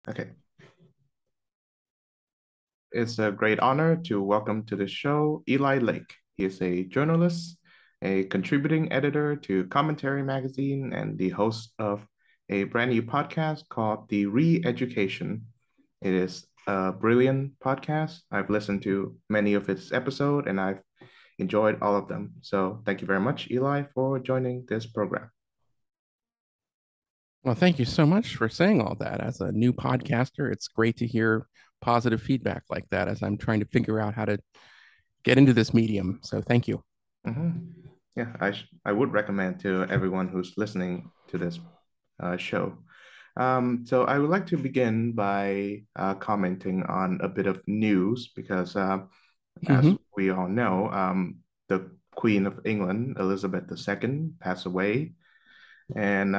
Okay, it's a great honor to welcome to the show Eli Lake. He is a journalist, a contributing editor to Commentary Magazine, and the host of a brand new podcast called The Re-Education. It is a brilliant podcast. I've listened to many of its episodes and I've enjoyed all of them. So thank you very much, Eli, for joining this program. Well, thank you so much for saying all that. As a new podcaster, it's great to hear positive feedback like that as I'm trying to figure out how to get into this medium. So thank you. Mhm. Yeah, I would recommend to everyone who's listening to this show. So I would like to begin by commenting on a bit of news because, as Hmm. we all know, the Queen of England, Elizabeth II, passed away, and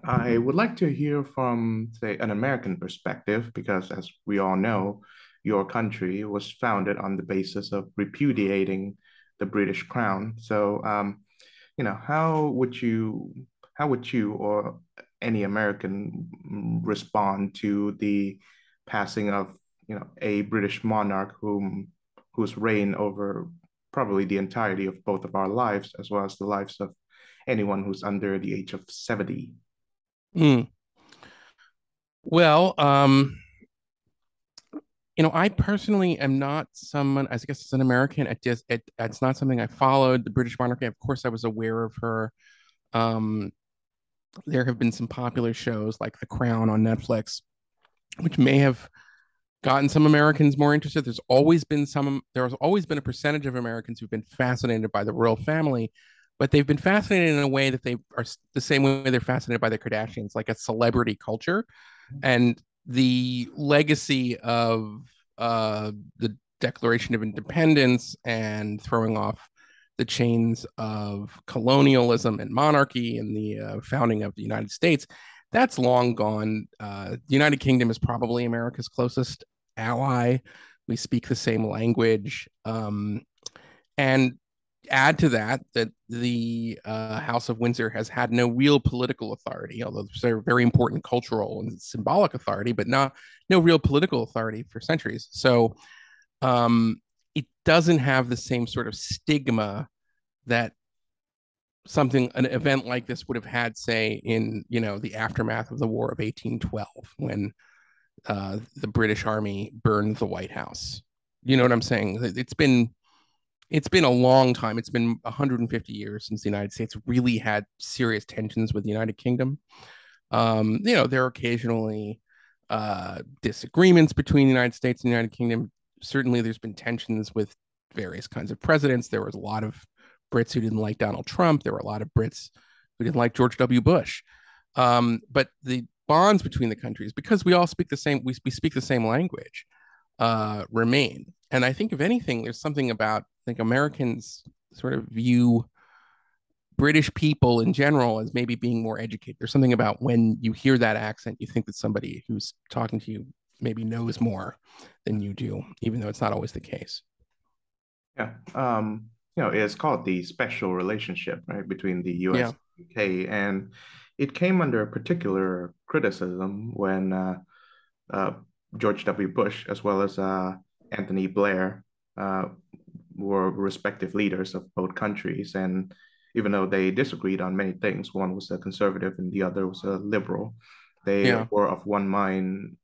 I would like to hear from, say, an American perspective because, as we all know, your country was founded on the basis of repudiating the British Crown. So, how would you or any American respond to the passing of, a British monarch whose reign over probably the entirety of both of our lives, as well as the lives of anyone who's under the age of 70? Mm. Well, I personally am not someone, I guess as an American, it's not something I followed. The British monarchy, of course, I was aware of her. Um, there have been some popular shows like The Crown on Netflix, which may have gotten some Americans more interested. There's always been a percentage of Americans who've been fascinated by the royal family, but they've been fascinated in a way that they are the same way they're fascinated by the Kardashians, like a celebrity culture. And the legacy of the Declaration of Independence and throwing off the chains of colonialism and monarchy and the founding of the United States, that's long gone. The United Kingdom is probably America's closest ally. We speak the same language. And add to that the House of Windsor has had no real political authority, although there's a very important cultural and symbolic authority, but no real political authority for centuries. So it doesn't have the same sort of stigma that an event like this would have had, say, in the aftermath of the War of 1812, when the British Army burned the White House. You know what I'm saying? It's been a long time. It's been 150 years since the United States really had serious tensions with the United Kingdom. There are occasionally disagreements between the United States and the United Kingdom. Certainly, there's been tensions with various kinds of presidents. There was a lot of Brits who didn't like Donald Trump. There were a lot of Brits who didn't like George W. Bush. But the bonds between the countries, because we speak the same language, remain. And I think, if anything, there's something about, I think, Americans sort of view British people in general as maybe being more educated. There's something about when you hear that accent, you think that somebody who's talking to you maybe knows more than you do, even though it's not always the case. Yeah. It's called the special relationship, right, between the US Yeah. and UK, and it came under particular criticism when uh, George W. Bush, as well as Anthony Blair, uh, were respective leaders of both countries. And even though they disagreed on many things, one was a conservative and the other was a liberal, they Yeah. were of one mind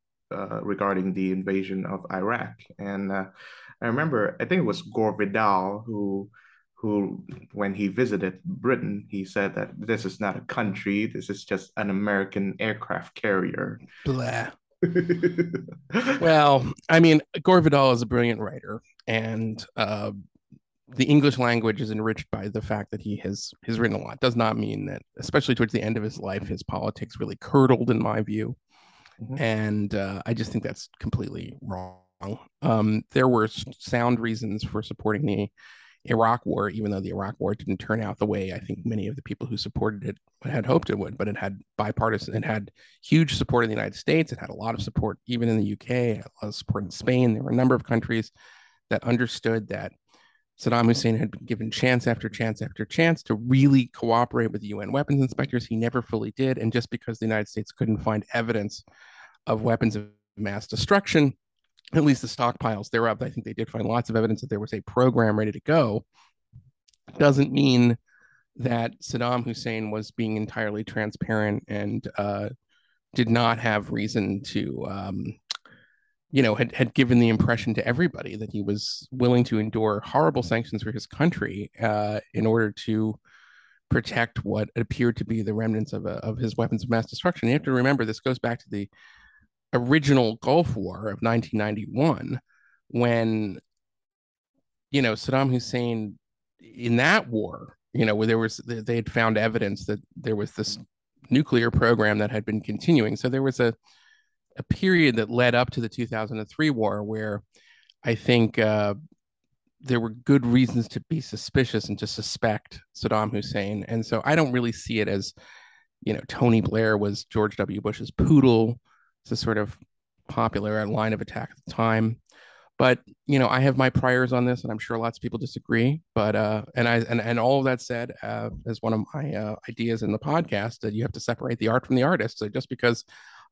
regarding the invasion of Iraq. And I remember, I think it was Gore Vidal who, when he visited Britain, he said that this is not a country, this is just an American aircraft carrier. Blah. Well, I mean, Gore Vidal is a brilliant writer, and the English language is enriched by the fact that he has written a lot. Does not mean that, especially towards the end of his life, his politics really curdled, in my view. Mhm. And I just think that's completely wrong. There were sound reasons for supporting the Iraq War, even though the Iraq War didn't turn out the way I think many of the people who supported it had hoped it would. But it had bipartisan, it had huge support in the United States. It had a lot of support even in the UK, a lot of support in Spain. There were a number of countries that understood that Saddam Hussein had been given chance after chance after chance to really cooperate with the UN weapons inspectors. He never fully did. And just because the United States couldn't find evidence of weapons of mass destruction, at least the stockpiles thereof. I think they did find lots of evidence that there was a program ready to go. Doesn't mean that Saddam Hussein was being entirely transparent and did not have reason to, had given the impression to everybody that he was willing to endure horrible sanctions for his country in order to protect what appeared to be the remnants of his weapons of mass destruction. You have to remember this goes back to the original Gulf War of 1991, when Saddam Hussein in that war, where they had found evidence that there was this nuclear program that had been continuing. So there was a period that led up to the 2003 war where I think there were good reasons to be suspicious and to suspect Saddam Hussein. And so I don't really see it as, Tony Blair was George W. Bush's poodle. It's a sort of popular line of attack at the time. But I have my priors on this, and I'm sure lots of people disagree. But and all of that said, as one of my ideas in the podcast, that you have to separate the art from the artist. So just because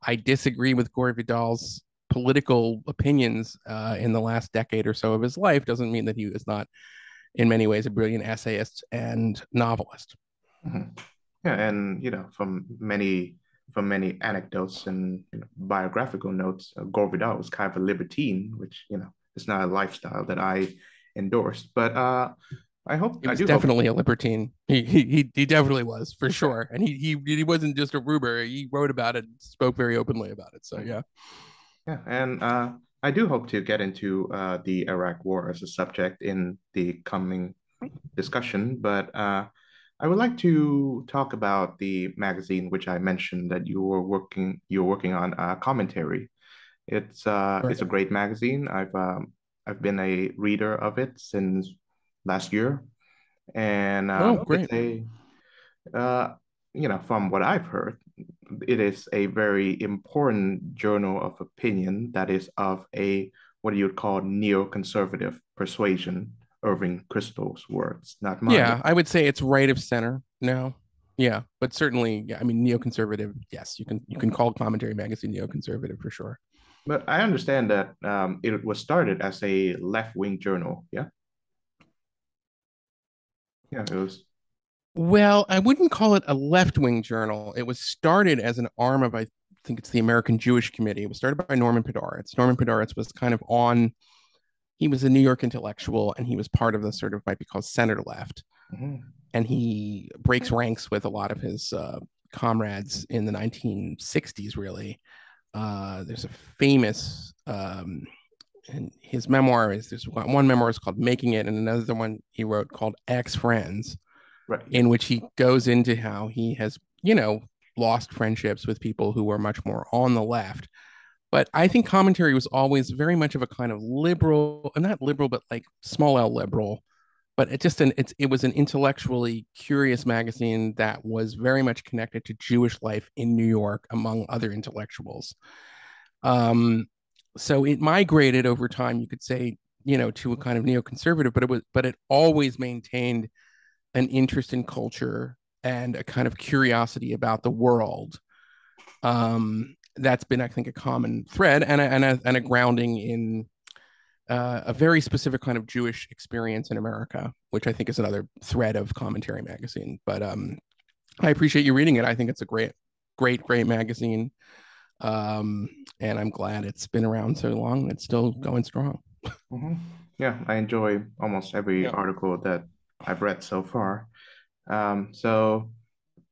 I disagree with Gore Vidal's political opinions in the last decade or so of his life doesn't mean that he is not, in many ways, a brilliant essayist and novelist. Mm-hmm. Yeah, and from many anecdotes and biographical notes, Gore Vidal was kind of a libertine, which is not a lifestyle that I endorsed. But I hope he was definitely a libertine. He definitely was, for sure. And he wasn't just a rumor. He wrote about it, spoke very openly about it. So yeah. Yeah, and I do hope to get into the Iraq War as a subject in the coming discussion, but I would like to talk about the magazine which I mentioned that you're working on commentary. It's a great magazine. I've been a reader of it since last year, and great. it's from what I've heard, it is a very important journal of opinion that is of a what you would call neoconservative persuasion. Irving Kristol's words, not mine. Yeah, I would say it's right of center now. Yeah, but certainly, yeah, I mean, neoconservative. Yes, you can call Commentary Magazine neoconservative for sure. But I understand that it was started as a left-wing journal. Yeah. Yeah, it was. Well, I wouldn't call it a left-wing journal. It was started as an arm of, I think it's the American Jewish Committee. It was started by Norman Podhoretz. Norman Podhoretz was kind of he was a New York intellectual, and he was part of the sort of might be called center left. Mm-hmm. And he breaks ranks with a lot of his comrades in the 1960s, really. There's a famous, and his memoir is, there's one memoir is called Making It, and another one he wrote called Ex-Friends, right, in which he goes into how he has, lost friendships with people who were much more on the left. But I think Commentary was always very much of a kind of liberal, not liberal, but like small L liberal. But it was an intellectually curious magazine that was very much connected to Jewish life in New York, among other intellectuals. So it migrated over time, you could say, to a kind of neoconservative, but it always maintained an interest in culture and a kind of curiosity about the world. That's been, I think, a common thread and a grounding in a very specific kind of Jewish experience in America, which I think is another thread of Commentary Magazine. But I appreciate you reading it. I think it's a great magazine. And I'm glad it's been around so long. It's still going strong. Mm-hmm. Yeah, I enjoy almost every article that I've read so far. So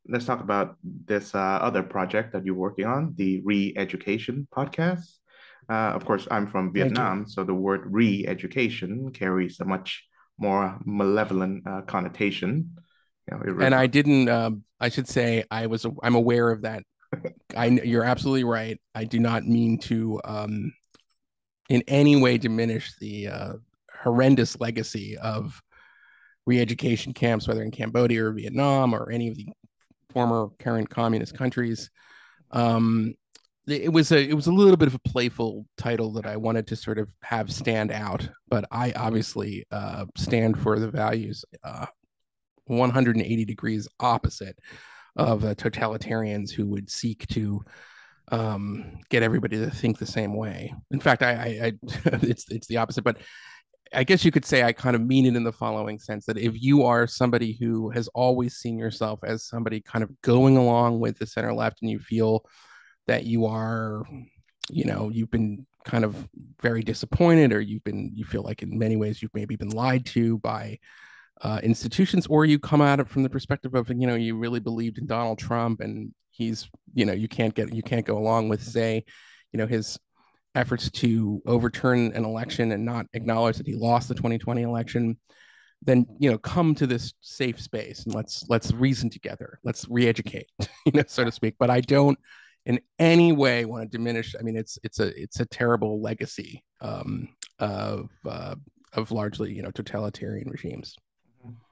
let's talk about this other project that you're working on, the Re-Education podcast. Of course, I'm from Vietnam, so the word re-education carries a much more malevolent connotation. And I didn't. I should say I'm aware of that. You're absolutely right. I do not mean to in any way diminish the horrendous legacy of re-education camps, whether in Cambodia or Vietnam or any of the former current communist countries. It was a little bit of a playful title that I wanted to sort of have stand out, but I obviously stand for the values 180 degrees opposite of totalitarians who would seek to get everybody to think the same way. In fact, I it's the opposite, but I guess you could say I kind of mean it in the following sense that if you are somebody who has always seen yourself as somebody kind of going along with the center left and you feel that you are, you've been kind of very disappointed or you feel like in many ways you've maybe been lied to by institutions, or you come at it from the perspective of, you really believed in Donald Trump and he's, you can't go along with, say, his efforts to overturn an election and not acknowledge that he lost the 2020 election, then come to this safe space and let's reason together, let's re-educate, so to speak. But I don't in any way want to diminish. I mean, it's a terrible legacy of largely totalitarian regimes.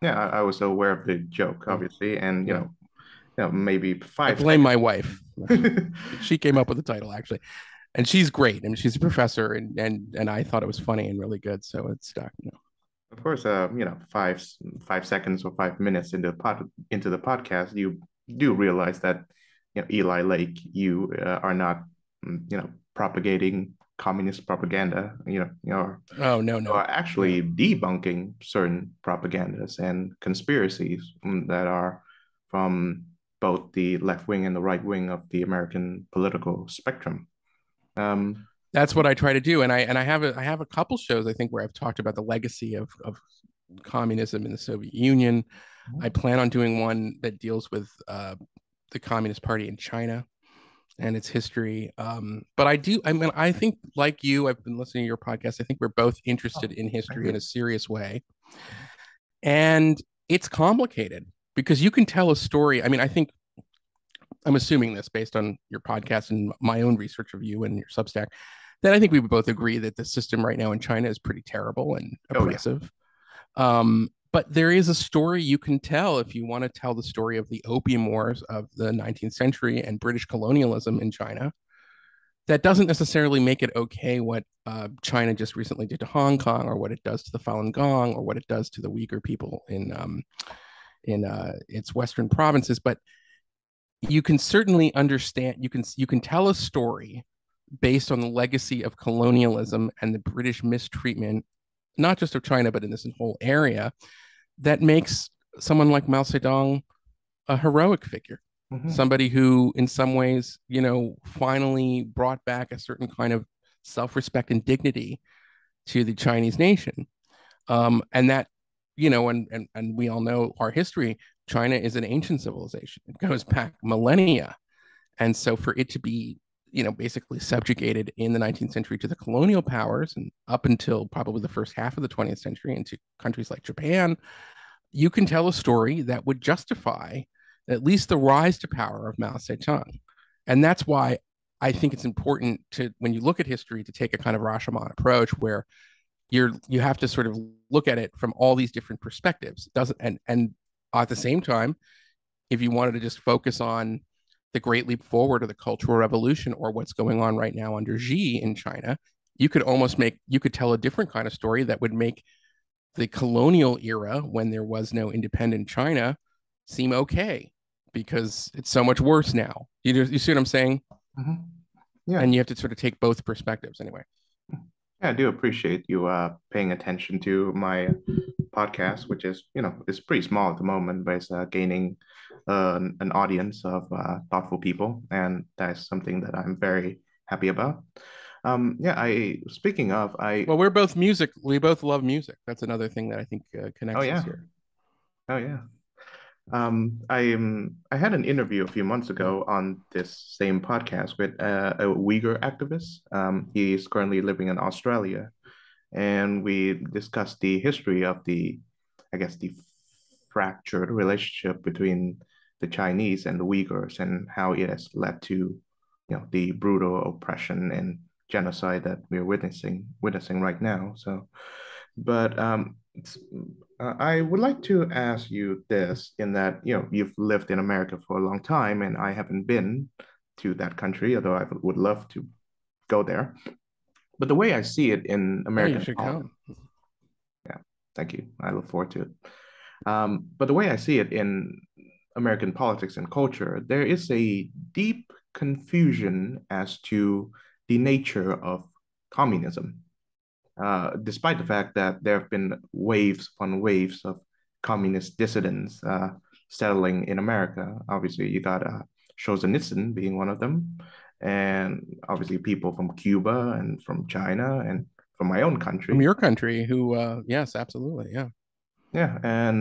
Yeah, I was aware of the joke, obviously, and Yeah. maybe I 5 seconds. blame my wife. She came up with the title actually, and she's great. I mean, she's a professor, and I thought it was funny and really good, so it stuck. Of course, 5 seconds or 5 minutes into the podcast, you do realize that Eli Lake, you are not propagating communist propaganda. Oh no, You no, are actually debunking certain propagandas and conspiracies that are from both the left wing and the right wing of the American political spectrum. That's what I try to do, and I have a couple shows I think where I've talked about the legacy of communism in the Soviet Union. I plan on doing one that deals with the Communist Party in China and its history. But I think like you, I've been listening to your podcast. I think we're both interested in history in a serious way, and it's complicated because you can tell a story. I mean, I think I'm assuming this based on your podcast and my own research of you and your Substack, that I think we would both agree that the system right now in China is pretty terrible and oppressive. But there is a story you can tell if you want to tell the story of the opium wars of the 19th century and British colonialism in China. That doesn't necessarily make it okay what China just recently did to Hong Kong, or what it does to the Falun Gong, or what it does to the Uyghur people in its western provinces. But you can certainly understand. You can tell a story based on the legacy of colonialism and the British mistreatment, not just of China, but in this whole area, that makes someone like Mao Zedong a heroic figure, somebody who, in some ways, finally brought back a certain kind of self-respect and dignity to the Chinese nation. And that, and we all know our history. China is an ancient civilization. It goes back millennia. And so for it to be, basically subjugated in the 19th century to the colonial powers and up until probably the first half of the 20th century into countries like Japan, you can tell a story that would justify at least the rise to power of Mao Zedong. And that's why I think it's important to, when you look at history, to take a kind of Rashomon approach where you have to sort of look at it from all these different perspectives. And at the same time, if you wanted to just focus on the Great Leap Forward or the Cultural Revolution or what's going on right now under Xi in China, you could tell a different kind of story that would make the colonial era, when there was no independent China, seem okay because it's so much worse now. You see what I'm saying? Mm-hmm. Yeah. And you have to sort of take both perspectives anyway. Yeah, I do appreciate you paying attention to my podcast, which is, it's pretty small at the moment, but it's gaining an audience of thoughtful people, and that's something that I'm very happy about. Speaking of, well, we're both music. We both love music. That's another thing that I think connects us here. Oh yeah. I had an interview a few months ago on this same podcast with a Uyghur activist. He's currently living in Australia, and we discussed the history of I guess, the fractured relationship between the Chinese and the Uyghurs, and how it has led to, the brutal oppression and genocide that we're witnessing right now. So, but I would like to ask you this, in that, you've lived in America for a long time, and I haven't been to that country, although I would love to go there. But the way I see it in American politics, yeah, thank you. I look forward to it. But the way I see it in American politics and culture, there is a deep confusion as to the nature of communism, despite the fact that there have been waves upon waves of communist dissidents settling in America. Obviously, you got Solzhenitsyn being one of them, and obviously people from Cuba and from China and from my own From country. your country, who, yes, absolutely. Yeah. Yeah, and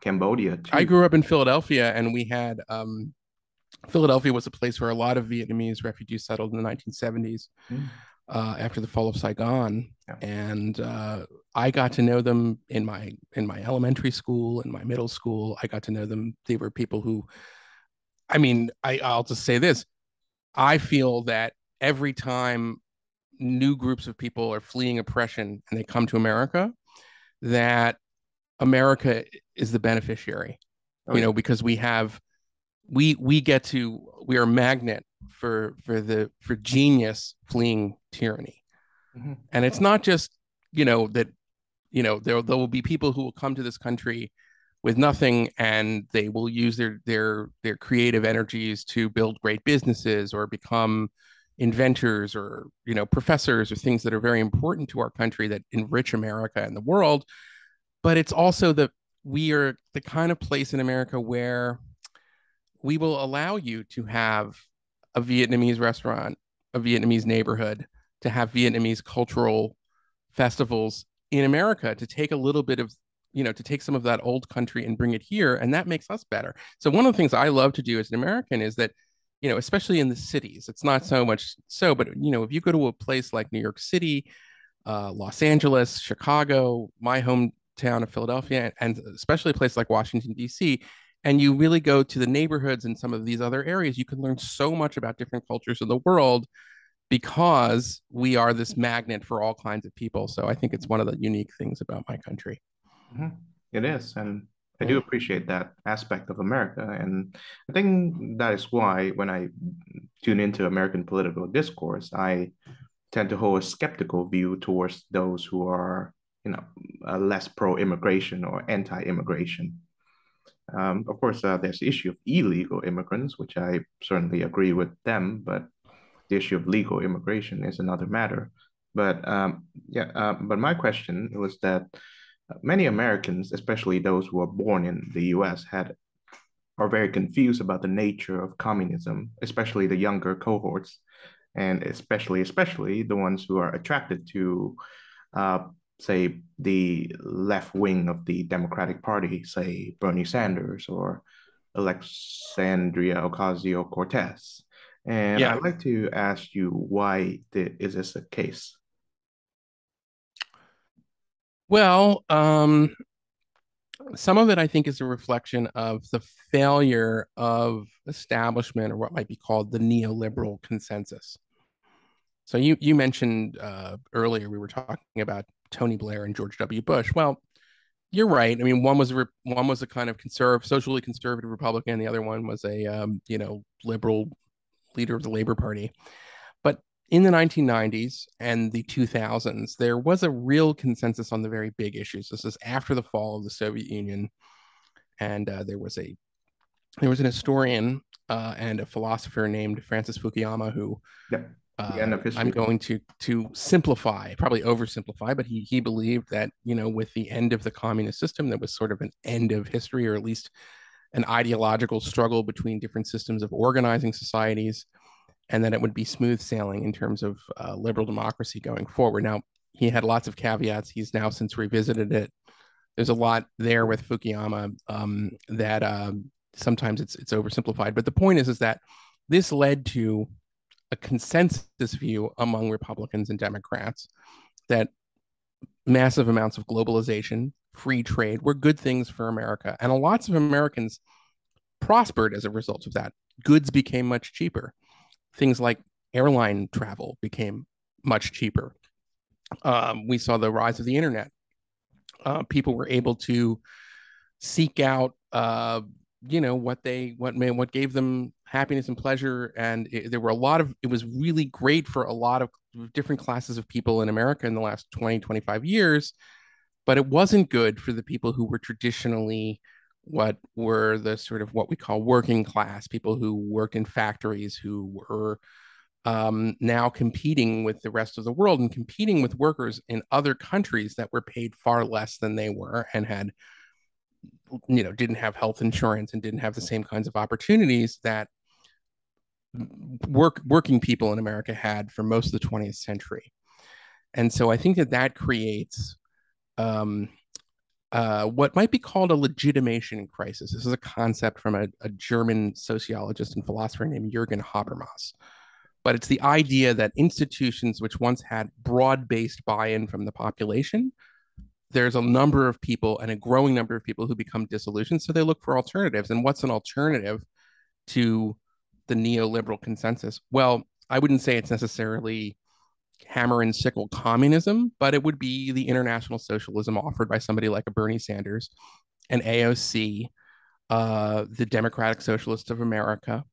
Cambodia I too. grew up in Philadelphia, and we had Philadelphia was a place where a lot of Vietnamese refugees settled in the 1970s Mm, after the fall of Saigon, yeah. and I got to know them in my elementary school and my middle school. I got to know them. They were people who, I mean, I'll just say this: I feel that every time new groups of people are fleeing oppression and they come to America, that America is the beneficiary. Oh You yeah. know, because we get to we are a magnet for genius fleeing tyranny. Mhm. And it's not just, that, there will be people who will come to this country with nothing, and they will use their creative energies to build great businesses or become inventors or, professors or things that are very important to our country that enrich America and the world. But it's also that we are the kind of place in America where we will allow you to have a Vietnamese restaurant, a Vietnamese neighborhood, to have Vietnamese cultural festivals in America, to take a little bit of, to take some of that old country and bring it here. And that makes us better. So, one of the things I love to do as an American is that, especially in the cities, it's not so much so, but, if you go to a place like New York City, Los Angeles, Chicago, my hometown of Philadelphia, and especially a place like Washington, D.C., and you really go to the neighborhoods and some of these other areas, you can learn so much about different cultures of the world because we are this magnet for all kinds of people. So I think it's one of the unique things about my country. Mhm. It is, and I do Yeah. appreciate that aspect of America. And I think that is why when I tune into American political discourse, I tend to hold a skeptical view towards those who are, you know, less pro-immigration or anti-immigration. Of course, there's the issue of illegal immigrants, which I certainly agree with them, but the issue of legal immigration is another matter. But but my question was that many Americans, especially those who were born in the U.S., are very confused about the nature of communism, especially the younger cohorts, and especially the ones who are attracted to, uh, say, the left wing of the Democratic Party, say Bernie Sanders or Alexandria Ocasio-Cortez. And Yeah. I'd like to ask you why is this the case? Well, some of it I think is a reflection of the failure of establishment or what might be called the neoliberal consensus. So you mentioned earlier we were talking about Tony Blair and George W. Bush. Well, you're right. I mean, one was a kind of socially conservative Republican. The other one was a liberal leader of the Labor Party. But in the 1990s and the 2000s, there was a real consensus on the very big issues. This is after the fall of the Soviet Union, and there was an historian and a philosopher named Francis Fukuyama who Yep. The end of I'm history. going to simplify, probably oversimplify, but he believed that with the end of the communist system, there was sort of an end of history, or at least an ideological struggle between different systems of organizing societies, and that it would be smooth sailing in terms of liberal democracy going forward. Now, he had lots of caveats. He's now since revisited it. There's a lot there with Fukuyama that sometimes it's oversimplified. But the point is that this led to a consensus view among Republicans and Democrats that massive amounts of globalization, free trade were good things for America. And lots of Americans prospered as a result of that. Goods became much cheaper. Things like airline travel became much cheaper. We saw the rise of the internet. People were able to seek out what gave them happiness and pleasure, and there were a lot of it was really great for a lot of different classes of people in America in the last 20, 25 years, but it wasn't good for the people who were traditionally what were the sort of what we call working class, people who worked in factories, who were now competing with the rest of the world and competing with workers in other countries that were paid far less than they were and had, didn't have health insurance and didn't have the same kinds of opportunities that working people in America had for most of the 20th century. And so I think that creates um, what might be called a legitimation crisis. This is a concept from a German sociologist and philosopher named Jürgen Habermas. But it's the idea that institutions which once had broad-based buy-in from the population, there's a number of people and a growing number of people who become disillusioned. So they look for alternatives. And what's an alternative to the neoliberal consensus? Well, I wouldn't say it's necessarily hammer and sickle communism, but it would be the international socialism offered by somebody like a Bernie Sanders, an AOC, the Democratic Socialists of America.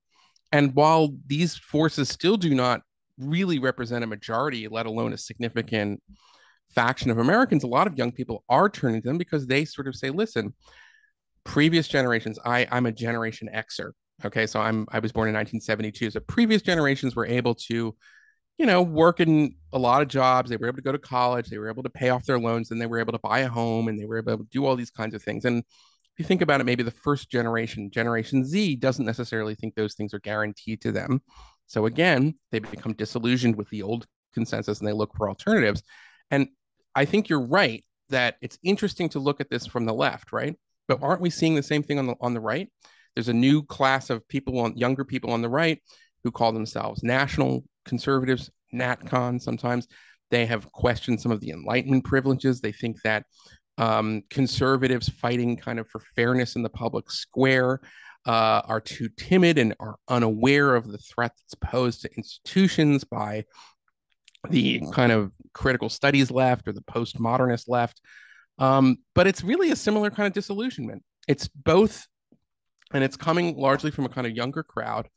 And while these forces still do not really represent a majority, let alone a significant faction of Americans, a lot of young people are turning to them because they sort of say, listen, previous generations, I'm a Generation Xer. Okay, so I was born in 1972. So previous generations were able to, work in a lot of jobs. They were able to go to college. They were able to pay off their loans, and they were able to buy a home, and they were able to do all these kinds of things. And if you think about it, maybe the first generation, Generation Z, doesn't necessarily think those things are guaranteed to them. So again, they become disillusioned with the old consensus and they look for alternatives. And I think you're right that it's interesting to look at this from the left, right? But aren't we seeing the same thing on the right? There's a new class of people, younger people on the right, who call themselves national conservatives, NatCon sometimes. They have questioned some of the Enlightenment privileges. They think that conservatives fighting kind of for fairness in the public square are too timid and are unaware of the threat that's posed to institutions by the kind of critical studies left or the postmodernist left. But it's really a similar kind of disillusionment. It's both, and it's coming largely from a kind of younger crowd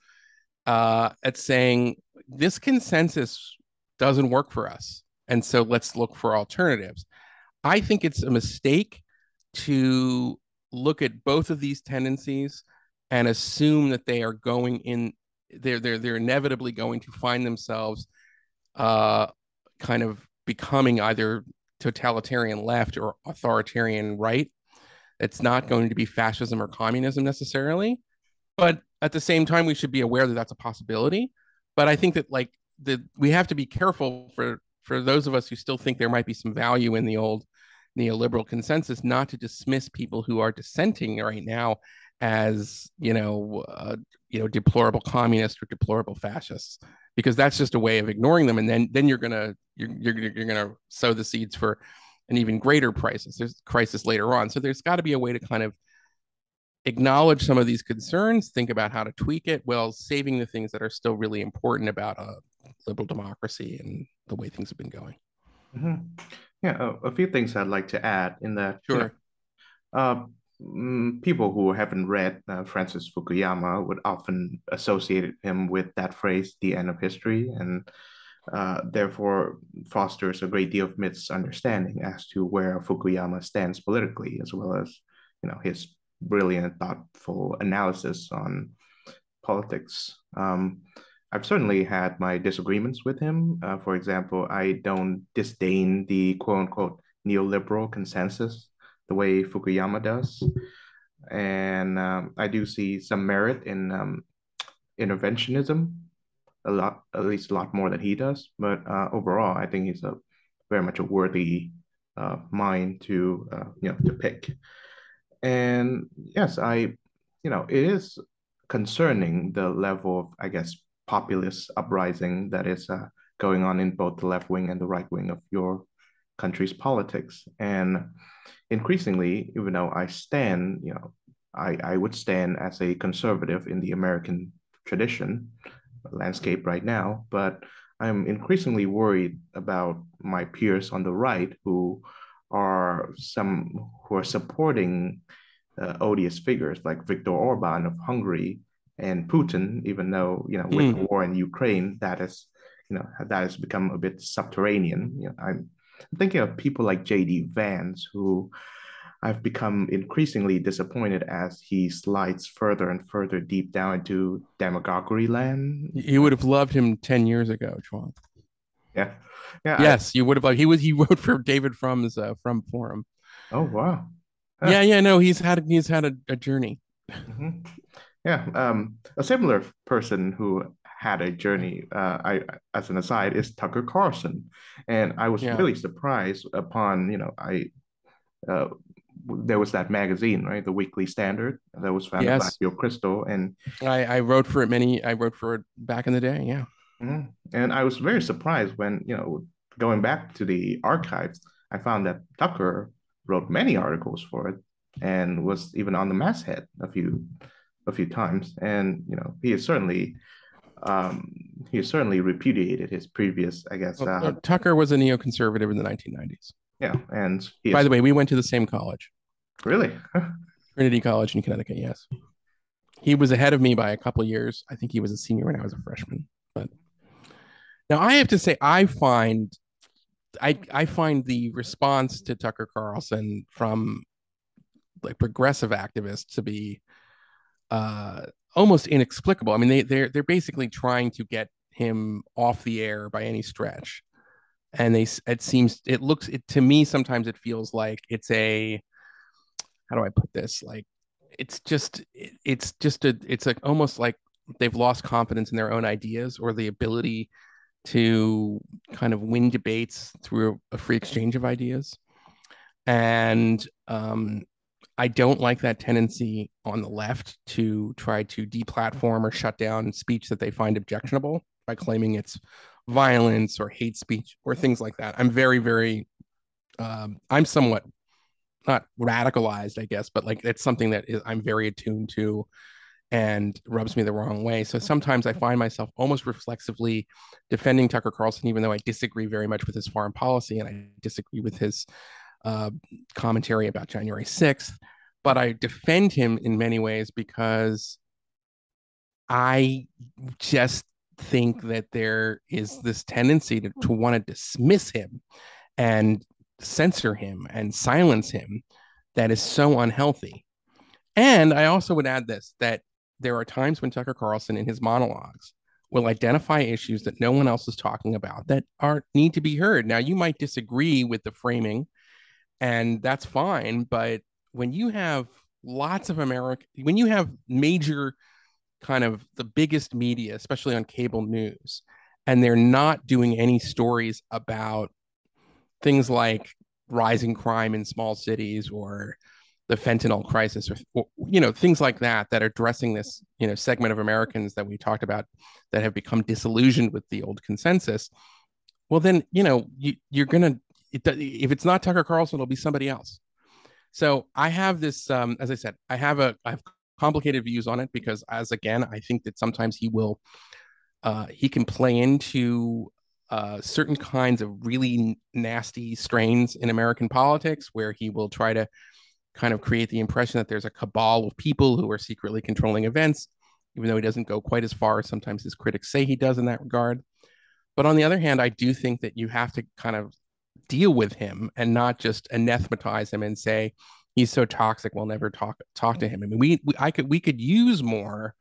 at saying this consensus doesn't work for us. And so let's look for alternatives. I think it's a mistake to look at both of these tendencies and assume that they are going in, they're inevitably going to find themselves kind of becoming either totalitarian left or authoritarian right. It's not going to be fascism or communism necessarily, but at the same time, we should be aware that that's a possibility. But I think that we have to be careful for those of us who still think there might be some value in the old neoliberal consensus, not to dismiss people who are dissenting right now as deplorable communists or deplorable fascists, because that's just a way of ignoring them, and then you're gonna sow the seeds for an even greater crisis later on. So there's got to be a way to kind of acknowledge some of these concerns, think about how to tweak it while saving the things that are still really important about a liberal democracy and the way things have been going. Mm-hmm. Yeah, a few things I'd like to add in that. Sure. People who haven't read Francis Fukuyama would often associate him with that phrase, the end of history, and therefore fosters a great deal of misunderstanding as to where Fukuyama stands politically, as well as his brilliant, thoughtful analysis on politics. I've certainly had my disagreements with him. For example, I don't disdain the quote unquote neoliberal consensus the way Fukuyama does. And I do see some merit in interventionism, at least a lot more than he does. But overall, I think he's very much a worthy mind to pick. And yes, it is concerning the level of, I guess, populist uprising that is going on in both the left wing and the right wing of your country's politics. And increasingly, even though I would stand as a conservative in the American tradition landscape right now, but I'm increasingly worried about my peers on the right who are supporting odious figures like Viktor Orban of Hungary and Putin, even though with the war in Ukraine that has become a bit subterranean. I'm thinking of people like J.D. Vance, who I've become increasingly disappointed as he slides further and further deep down into demagoguery land. You would have loved him 10 years ago, Chuan. Yeah, yeah. Yes, you would have loved. He wrote for David Frum's Frum Forum. Oh wow. Yeah, yeah, no, he's had a journey. Mhm. Yeah, a similar person who had a journey, as an aside, is Tucker Carlson, and I was Yeah. really surprised upon, uh, there was that magazine, right, the Weekly Standard, that was founded by Yes. Bill Kristol, and I wrote for it back in the day. Yeah. and I was very surprised when, going back to the archives, I found that Tucker wrote many articles for it and was even on the masthead a few times, and um, he has certainly repudiated his previous, I guess, Well, Tucker was a neoconservative in the 1990s. yeah, and he By is the way, we went to the same college, really, Trinity College in Connecticut. Yes. He was ahead of me by a couple of years. I think he was a senior when I was a freshman. But now I have to say, I find the response to Tucker Carlson from like progressive activists to be uh, almost inexplicable. I mean, they're basically trying to get him off the air by any stretch, and it to me sometimes it feels like it's a, how do I put this, like it's like almost like they've lost confidence in their own ideas or the ability to kind of win debates through a free exchange of ideas. And I don't like that tendency on the left to try to deplatform or shut down speech that they find objectionable by claiming it's violence or hate speech or things like that. I'm very, very, I'm somewhat not radicalized, I guess, but like it's something that I'm very attuned to and rubs me the wrong way. So sometimes I find myself almost reflexively defending Tucker Carlson, even though I disagree very much with his foreign policy and I disagree with his uh, commentary about January 6th. But I defend him in many ways because I just think that there is this tendency to want to dismiss him and censor him and silence him that is so unhealthy. And I also would add this, that there are times when Tucker Carlson in his monologues will identify issues that no one else is talking about that are need to be heard. Now, you might disagree with the framing, and that's fine, but when you have when you have major kind of the biggest media, especially on cable news, and they're not doing any stories about things like rising crime in small cities or the fentanyl crisis or things like that that are addressing this segment of Americans that we talked about that have become disillusioned with the old consensus. Well, then you're gonna if it's not Tucker Carlson, it'll be somebody else. So I have this, as I said, I have complicated views on it because, as again, I think that sometimes he can play into certain kinds of really nasty strains in American politics, where he will try to kind of create the impression that there's a cabal of people who are secretly controlling events, even though he doesn't go quite as far as sometimes his critics say he does in that regard. But on the other hand, I do think that you have to kind of deal with him and not just anathematize him and say he's so toxic we'll never talk to him. I mean, we could use more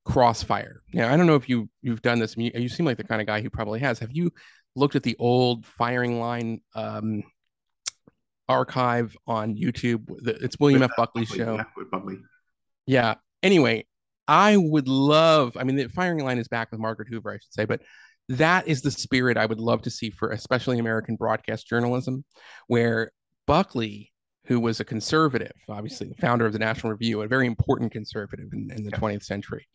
crossfire. I don't know if you've done this. I mean, you seem like the kind of guy who probably has. Have you looked at the old firing line archive on YouTube? It's William F. Buckley's show. Yeah, with Buckley. Yeah. Anyway, I would love. I mean, the firing line is back with Margaret Hoover, I should say, but that is the spirit I would love to see for especially American broadcast journalism, where Buckley, who was a conservative, obviously the founder of the National Review, a very important conservative in the 20th century,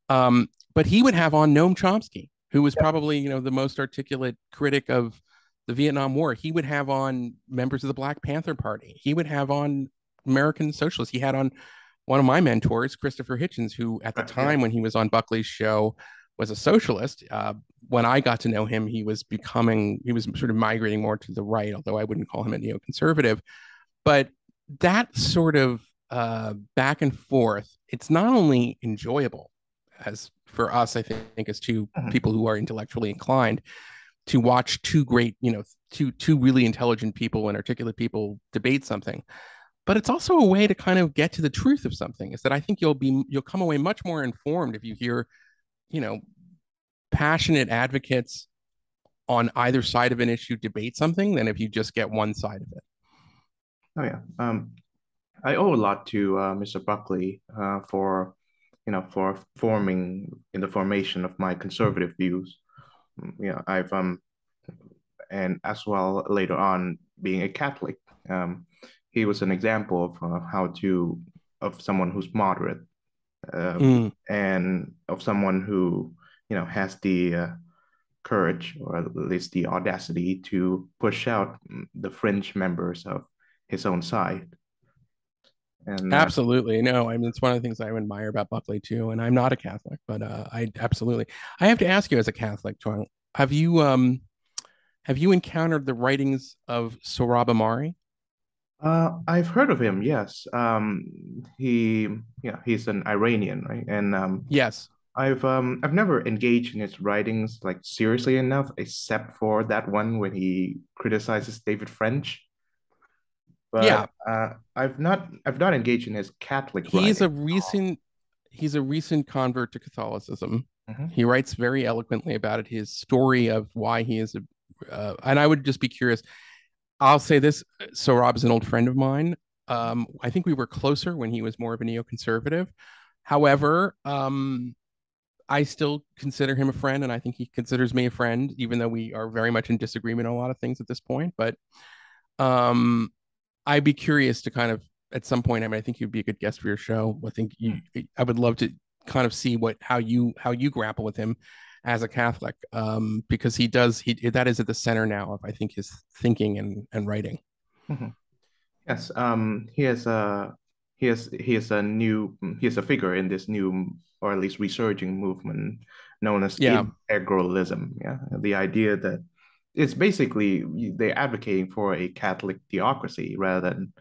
but he would have on Noam Chomsky, who was probably the most articulate critic of the Vietnam War. He would have on members of the Black Panther Party. He would have on American socialists. He had on one of my mentors, Christopher Hitchens, who at the time when he was on Buckley's show was a socialist. When I got to know him, he was sort of migrating more to the right, although I wouldn't call him a neoconservative. But that sort of back and forth, it's not only enjoyable as for us, I think, as two people who are intellectually inclined to watch two great, two really intelligent people and articulate people debate something. but it's also a way to kind of get to the truth of something. Is that I think you'll come away much more informed if you hear, you know, passionate advocates on either side of an issue debate something than if you just get one side of it. Oh yeah. I owe a lot to Mr. Buckley for for forming in the formation of my conservative views. I've and as well later on being a Catholic. Um, he was an example of how to of someone who's moderate Mm, and of someone who has the courage or at least the audacity to push out the fringe members of his own side. And absolutely. No, I mean, it's one of the things I admire about Buckley too. And I'm not a Catholic, but I absolutely, I have to ask you as a Catholic, Chuang, have you encountered the writings of Sohrab Ahmari? I've heard of him. Yes. He's an Iranian, right? And Yes. I've never engaged in his writings like seriously enough, except for that one when he criticizes David French. But Yeah. I've not engaged in his Catholic He's writing. a recent he's a recent convert to Catholicism. Mhm. He writes very eloquently about it, his story of why he is a and I would just be curious. I'll say this: Sohrab's an old friend of mine. I think we were closer when he was more of a neoconservative. However, I still consider him a friend, and I think he considers me a friend, even though we are very much in disagreement on a lot of things at this point. But um, I'd be curious to kind of at some point. I mean, I think you'd be a good guest for your show. I would love to kind of see how you grapple with him as a Catholic, because he that is at the center now of I think his thinking and writing. Mhm. Yes, he is a figure in this new or at least resurging movement known as Yeah. integralism. Yeah, the idea that it's basically they're advocating for a Catholic theocracy rather than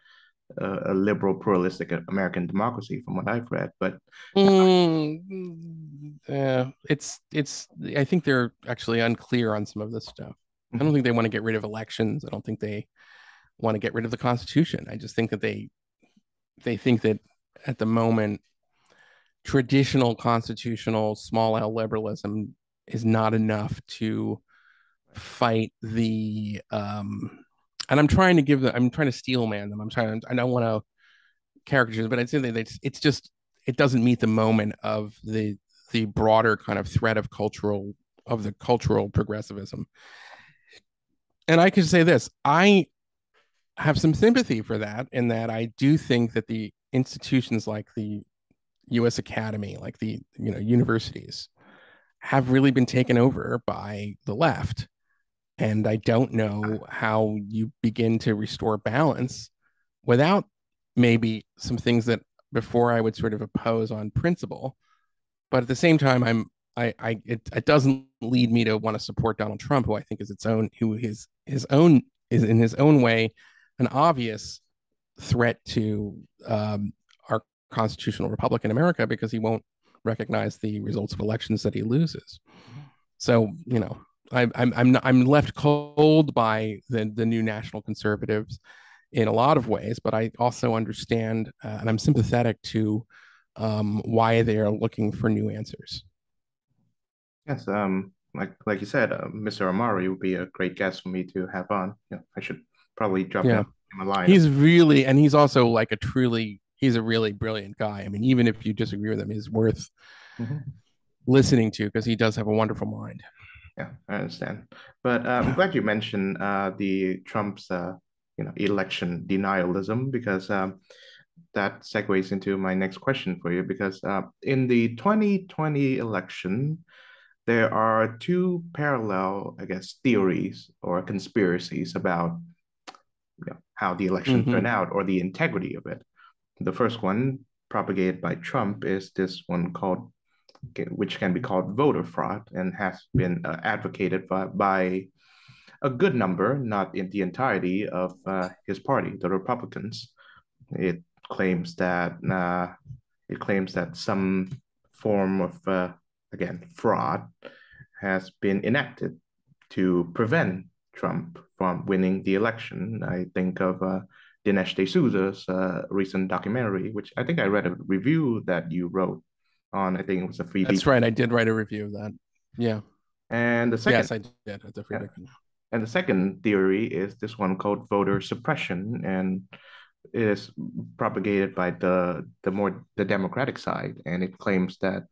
a liberal pluralistic American democracy, from what I've read. But Yeah, it's. I think they're actually unclear on some of this stuff. I don't mhm, think they want to get rid of elections. I don't think they want to get rid of the Constitution. I just think that they think that at the moment traditional constitutional small L liberalism is not enough to fight the and I'm trying to steel man them. I don't want to caricatures, but I'd say that it's just it doesn't meet the moment of the broader kind of threat of the cultural progressivism. And I can say this, I have some sympathy for that in that I do think that the institutions like the US Academy, like the universities have really been taken over by the left. And I don't know how you begin to restore balance without maybe some things that before I would sort of oppose on principle. But at the same time, it doesn't lead me to want to support Donald Trump, who I think is his own is in his own way an obvious threat to our constitutional republic in America because he won't recognize the results of elections that he loses. So I'm left cold by the new national conservatives in a lot of ways, but I also understand and I'm sympathetic to why they are looking for new answers. yes, like you said, Mr. Amari would be a great guest for me to have on. Yeah, I should probably drop Yeah, him a line. he's also like he's a really brilliant guy. I mean, even if you disagree with him, he's worth Mhm. listening to because he does have a wonderful mind. Yeah, I understand. But I'm glad you mentioned the Trump's election denialism because that segues into my next question for you. Because in the 2020 election, there are two parallel, I guess, theories or conspiracies about how the election Mm-hmm. turned out or the integrity of it. The first one, propagated by Trump, is this one called which can be called voter fraud and has been advocated by a good number, not in the entirety of his party, the Republicans. It claims that some form of again fraud has been enacted to prevent Trump from winning the election. I think of Dinesh D'Souza's recent documentary, which I think I read a review that you wrote on. I think it was a That's freebie. right. I did write a review of that. Yeah. And the second, Yes, I did. It's a free yeah, book. and the second theory is this one called voter suppression, and it is propagated by the Democratic side, and it claims that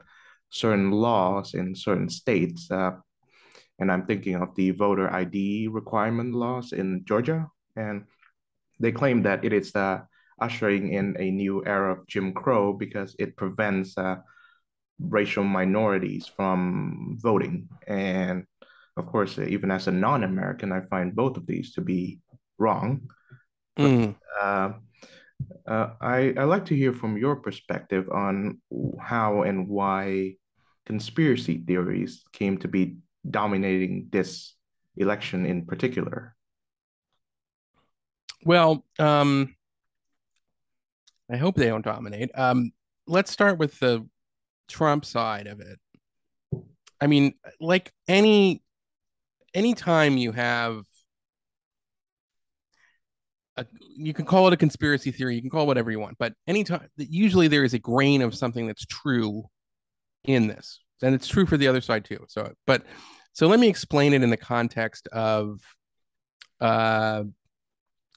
certain laws in certain states, and I'm thinking of the voter ID requirement laws in Georgia, and they claim that it is ushering in a new era of Jim Crow because it prevents racial minorities from voting. And of course, even as a non-American, I find both of these to be wrong. But Mm. uh, I like to hear from your perspective on how and why conspiracy theories came to be dominating this election in particular. Well, I hope they don't dominate. Let's start with the Trump side of it. I mean, like any time you have you can call it a conspiracy theory, you can call it whatever you want, but anytime usually there is a grain of something that's true in this. And it's true for the other side too. So let me explain it in the context uh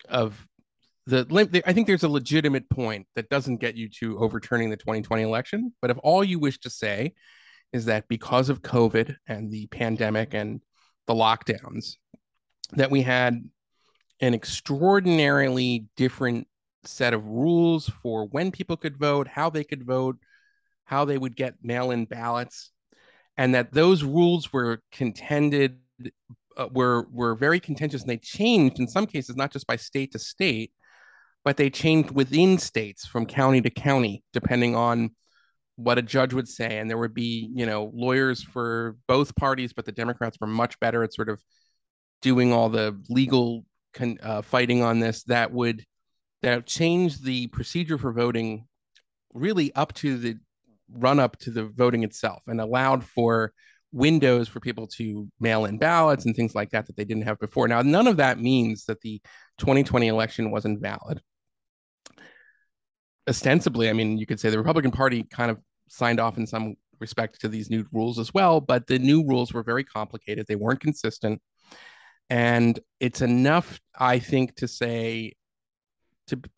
of I think there's a legitimate point that doesn't get you to overturning the 2020 election. But if all you wish to say is that because of COVID and the pandemic and the lockdowns, that we had an extraordinarily different set of rules for when people could vote, how they could vote, how they would get mail-in ballots, and that those rules were contended were very contentious, and they changed in some cases not just by state to state, but they changed within states from county to county depending on what a judge would say. And there would be, lawyers for both parties, but the Democrats were much better at sort of doing all the legal fighting on this that change the procedure for voting really up to the run up to the voting itself, and allowed for windows for people to mail in ballots and things like that they didn't have before. Now, none of that means that the 2020 election wasn't valid. Ostensibly, I mean, you could say the Republican Party kind of signed off in some respect to these new rules as well, but the new rules were very complicated. They weren't consistent. And it's enough, I think, to say,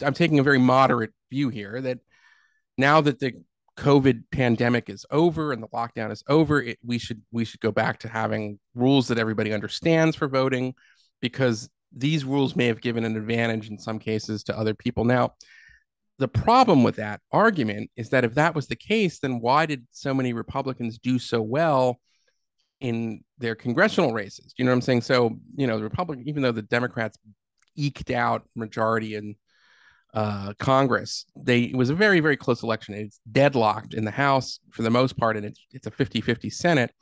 I'm taking a very moderate view here, that now that the COVID pandemic is over and the lockdown is over, we should go back to having rules that everybody understands for voting, because these rules may have given an advantage in some cases to other people. Now, the problem with that argument is that if that was the case, then why did so many Republicans do so well in their congressional races? You know what I'm saying? So, the Republican, even though the Democrats eked out majority in Congress, it was a very, very close election. It's deadlocked in the House for the most part, and it's a 50-50 Senate.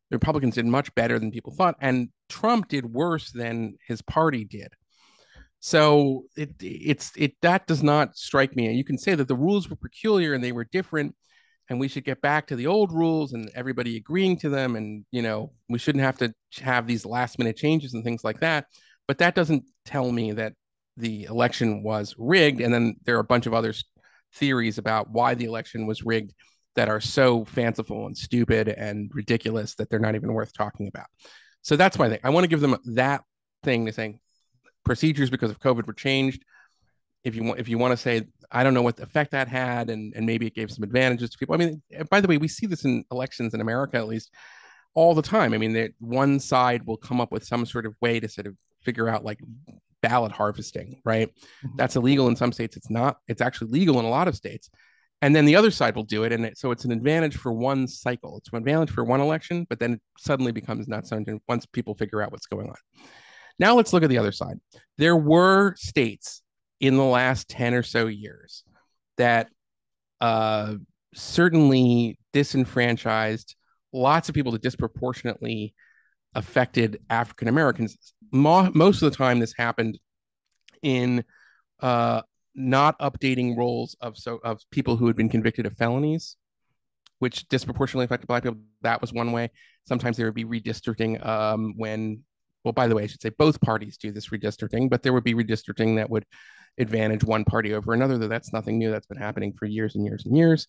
The Republicans did much better than people thought, and Trump did worse than his party did. So that does not strike me. And you can say that the rules were peculiar and they were different, and we should get back to the old rules and everybody agreeing to them. And, we shouldn't have to have these last minute changes and things like that. But that doesn't tell me that the election was rigged. And then there are a bunch of other theories about why the election was rigged that are so fanciful and stupid and ridiculous that they're not even worth talking about. So that's my thing. I want to give them that thing to saying procedures because of COVID were changed. If you want to say, I don't know what effect that had, and maybe it gave some advantages to people. I mean, by the way, we see this in elections in America, at least, all the time. I mean, one side will come up with some sort of way to sort of figure out, like, ballot harvesting, right? Mm-hmm. That's illegal in some states. It's not. It's actually legal in a lot of states. And then the other side will do it. And so it's an advantage for one cycle. It's an advantage for one election, but then it suddenly becomes not something once people figure out what's going on. Now let's look at the other side. There were states in the last 10 or so years that certainly disenfranchised lots of people that disproportionately affected African Americans. Most of the time, this happened in not updating rolls of people who had been convicted of felonies, which disproportionately affected Black people. That was one way. Sometimes there would be redistricting when, well, by the way, I should say both parties do this redistricting, but there would be redistricting that would advantage one party over another. Though that's nothing new. That's been happening for years and years and years.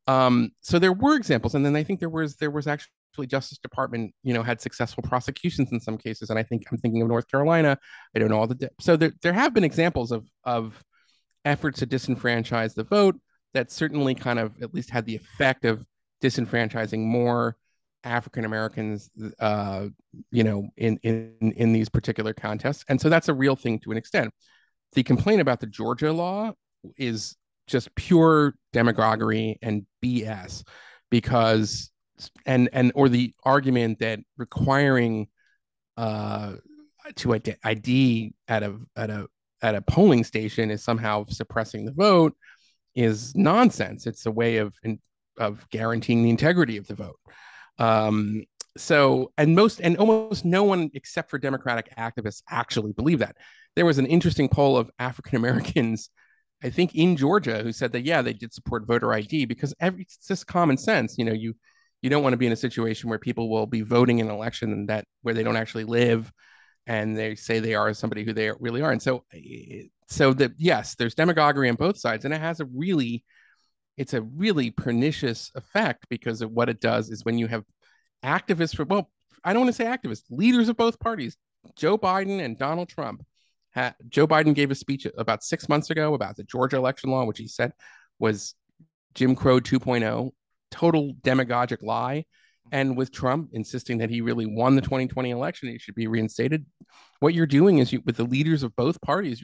So there were examples, and then I think there was actually Justice Department, had successful prosecutions in some cases, and I'm thinking of North Carolina. I don't know all the so there have been examples of efforts to disenfranchise the vote that certainly kind of at least had the effect of disenfranchising more African Americans, in these particular contests, and so that's a real thing to an extent. The complaint about the Georgia law is just pure demagoguery and BS, because and or the argument that requiring to ID at a polling station is somehow suppressing the vote is nonsense. It's a way of guaranteeing the integrity of the vote. So and almost no one except for Democratic activists actually believe that. There was an interesting poll of African Americans, I think in Georgia, who said that yeah, they did support voter ID because it's just common sense. You don't want to be in a situation where people will be voting in an election where they don't actually live, and they say they are somebody who they really are. And yes, there's demagoguery on both sides, and it's a really pernicious effect, because of what it does is when you have activists I don't want to say activists, leaders of both parties, Joe Biden and Donald Trump. Joe Biden gave a speech about 6 months ago about the Georgia election law, which he said was Jim Crow 2.0, total demagogic lie. And with Trump insisting that he really won the 2020 election, he should be reinstated. What you're doing is with the leaders of both parties,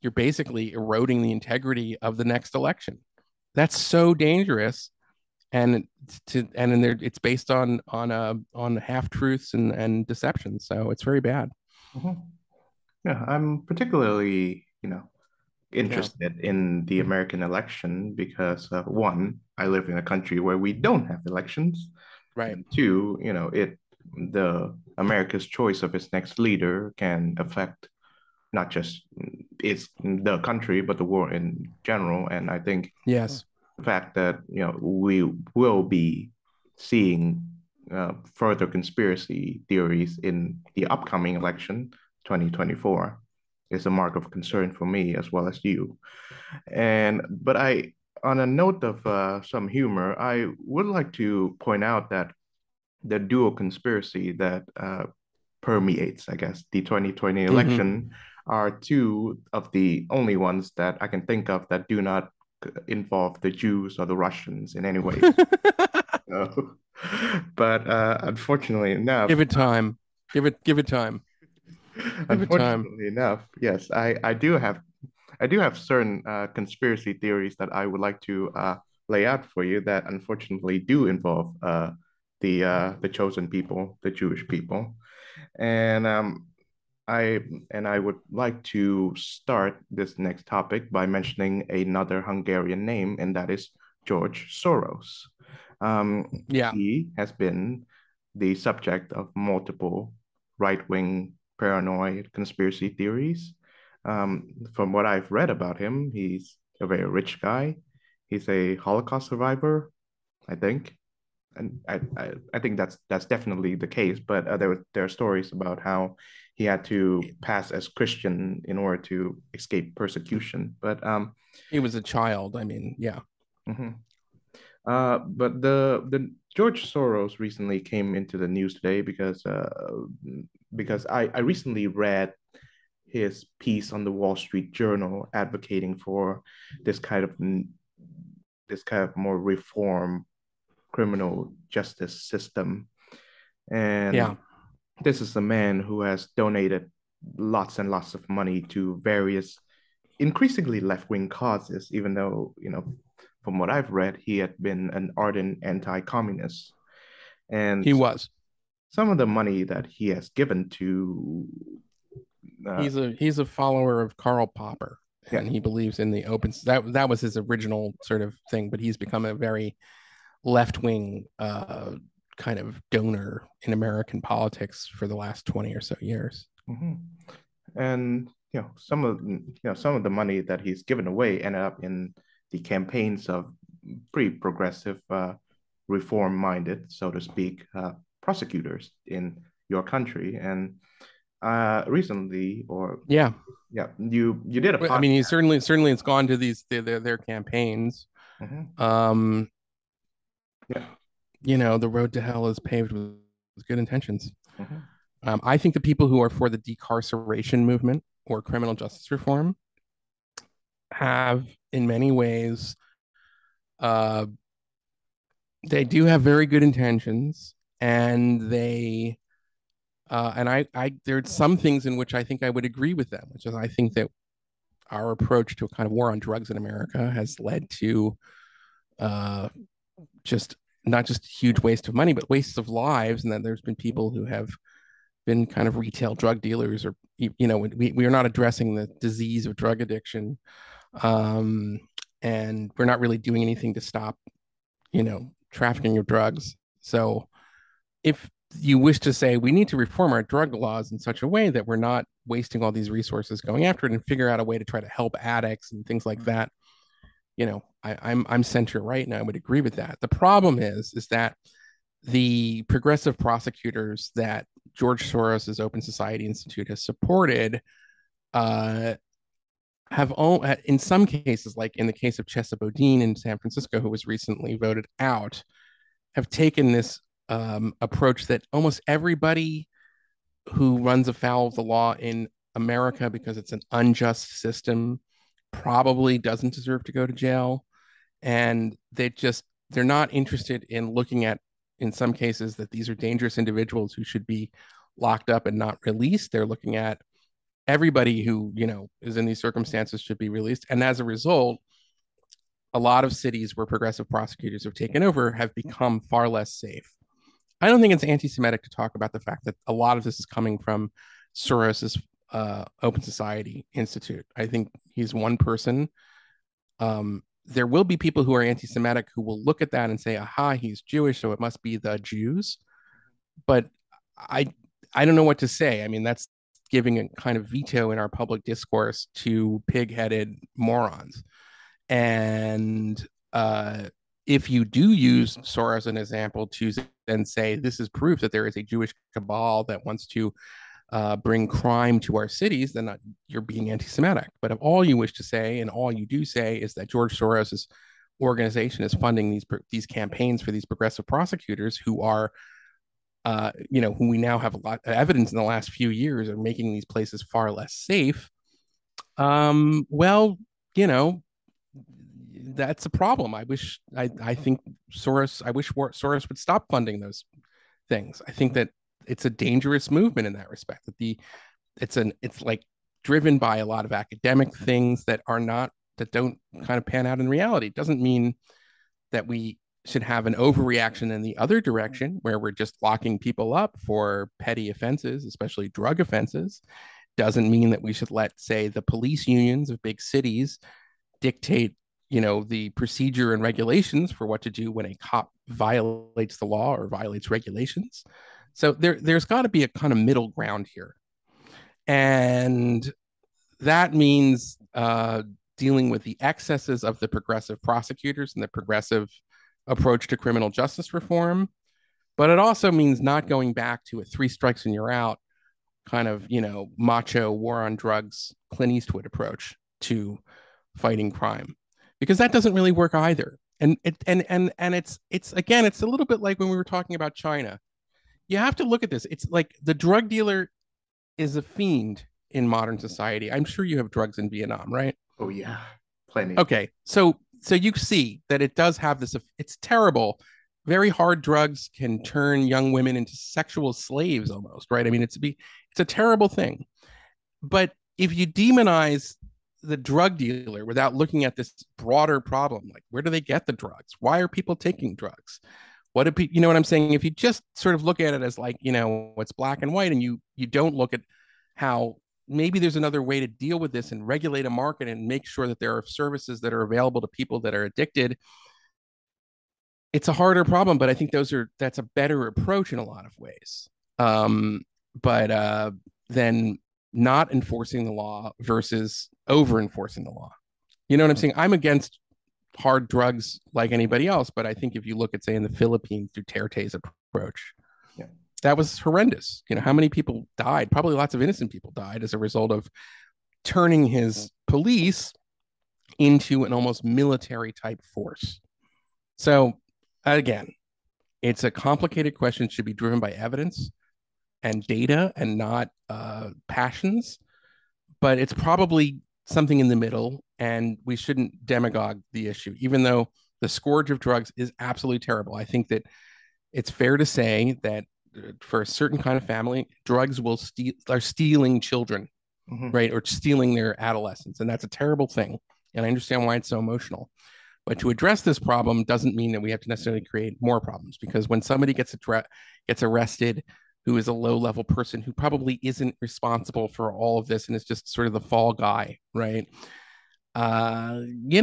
you're basically eroding the integrity of the next election. That's so dangerous, and it's based on half truths and deception. So it's very bad. Mm-hmm. Yeah, I'm particularly, interested in the American election because one, I live in a country where we don't have elections, Right. and two, the America's choice of its next leader can affect not just the country but the world in general. And I think Yes. the fact that we will be seeing further conspiracy theories in the upcoming election 2024 is a mark of concern for me as well as you. But on a note of some humor, I would like to point out that the dual conspiracy that permeates, I guess, the 2020 election are two of the only ones that I can think of that do not involve the Jews or the Russians in any way. So, but unfortunately enough, Give it time. Give it time. Give it time. unfortunately enough, yes, I do have certain conspiracy theories that I would like to lay out for you that unfortunately do involve the chosen people, the Jewish people, and I I would like to start this next topic by mentioning another Hungarian name, and that is George Soros. Yeah. He has been the subject of multiple right-wing paranoid conspiracy theories. From what I've read about him, he's a very rich guy. He's a Holocaust survivor, I think, and I think that's definitely the case. But there are stories about how he had to pass as Christian in order to escape persecution. But He was a child. I mean, yeah. mhm. But the George Soros recently came into the news today because I recently read his piece on the Wall Street Journal advocating for this kind of this kind of more reform criminal justice system. And Yeah. this is a man who has donated lots and lots of money to various increasingly left-wing causes, even though, from what I've read, he had been an ardent anti-communist. And He was. some of the money that he has given to uh, He's a follower of Karl Popper, yeah. and he believes in the open. That was his original sort of thing, but he's become a very left wing kind of donor in American politics for the last 20 or so years. Mm-hmm. And some of the money that he's given away ended up in the campaigns of pretty progressive, reform-minded, so to speak, prosecutors in your country. And recently, or Yeah. Yeah, you did a I mean, he podcast. certainly it's gone to these their campaigns. Hmm. Um, Yeah. the road to hell is paved with good intentions. Hmm. I think the people who are for the decarceration movement or criminal justice reform have, in many ways, uh, they do have very good intentions, and there's some things in which I think I would agree with them, which is I think that our approach to a kind of war on drugs in America has led to uh, just not just huge waste of money, but wastes of lives, and that there's been people who have been kind of retail drug dealers, or we are not addressing the disease of drug addiction, um, and we're not really doing anything to stop trafficking of drugs. So if you wish to say we need to reform our drug laws in such a way that we're not wasting all these resources going after it and figure out a way to try to help addicts and things like that, I'm center right, and I would agree with that. The problem is that the progressive prosecutors that George Soros's Open Society Institute has supported uh, have all, in some cases, like in the case of Chesa Boudin in San Francisco, who was recently voted out, have taken this approach that almost everybody who runs afoul of the law in America because it's an unjust system probably doesn't deserve to go to jail. And they're not interested in looking at, in some cases, that these are dangerous individuals who should be locked up and not released. They're looking at everybody who, is in these circumstances should be released. And as a result, a lot of cities where progressive prosecutors have taken over have become far less safe. I don't think it's anti-Semitic to talk about the fact that a lot of this is coming from Soros's Open Society Institute. I think he's one person. There will be people who are anti-Semitic who will look at that and say, "Aha, he's Jewish, so it must be the Jews." But I, I don't know what to say. I mean, that's giving a kind of veto in our public discourse to pig-headed morons. And if you do use Soros as an example to then say this is proof that there is a Jewish cabal that wants to bring crime to our cities, then you're being anti-Semitic. But if all you wish to say and all you do say is that George Soros's organization is funding these campaigns for these progressive prosecutors who are, who we now have a lot of evidence in the last few years are making these places far less safe. Well, you know, that's a problem. I think I wish Soros would stop funding those things. I think that it's a dangerous movement in that respect. It's like driven by a lot of academic things that don't kind of pan out in reality. It doesn't mean that we should have an overreaction in the other direction where we're just locking people up for petty offenses, especially drug offenses. Doesn't mean that we should let, say, the police unions of big cities dictate the procedure and regulations for what to do when a cop violates the law or violates regulations. So there's got to be a kind of middle ground here, and that means dealing with the excesses of the progressive prosecutors and the progressive approach to criminal justice reform. But it also means not going back to a three strikes and you're out kind of macho war on drugs Clint Eastwood approach to fighting crime, because that doesn't really work either. And it's again, it's a little bit like when we were talking about China. You have to look at this. It's like the drug dealer is a fiend in modern society. I'm sure you have drugs in Vietnam, right? Oh yeah, plenty. Okay, so you see that it does have this. It's terrible. Very hard drugs can turn young women into sexual slaves almost, right? I mean, it's a terrible thing. But if you demonize the drug dealer without looking at this broader problem, like where do they get the drugs? Why are people taking drugs? What do people, you know what I'm saying? If you just sort of look at it as like, it's black and white, and you don't look at how maybe there's another way to deal with this and regulate a market and make sure that there are services that are available to people that are addicted, it's a harder problem. But I think that's a better approach in a lot of ways. But then not enforcing the law versus over enforcing the law. You know what I'm saying? I'm against hard drugs like anybody else, but I think if you look at, say, in the Philippines, Duterte's approach, yeah, that was horrendous. How many people died? Probably lots of innocent people died as a result of turning his police into an almost military type force. So again, it's a complicated question, should be driven by evidence and data and not passions, but it's probably something in the middle, and we shouldn't demagogue the issue, even though the scourge of drugs is absolutely terrible. I think that it's fair to say that for a certain kind of family, drugs are stealing children, right, or stealing their adolescents, and that's a terrible thing. And I understand why it's so emotional. But to address this problem doesn't mean that we have to necessarily create more problems, because when somebody gets arrested who is a low-level person who probably isn't responsible for all of this and is just sort of the fall guy, right? Think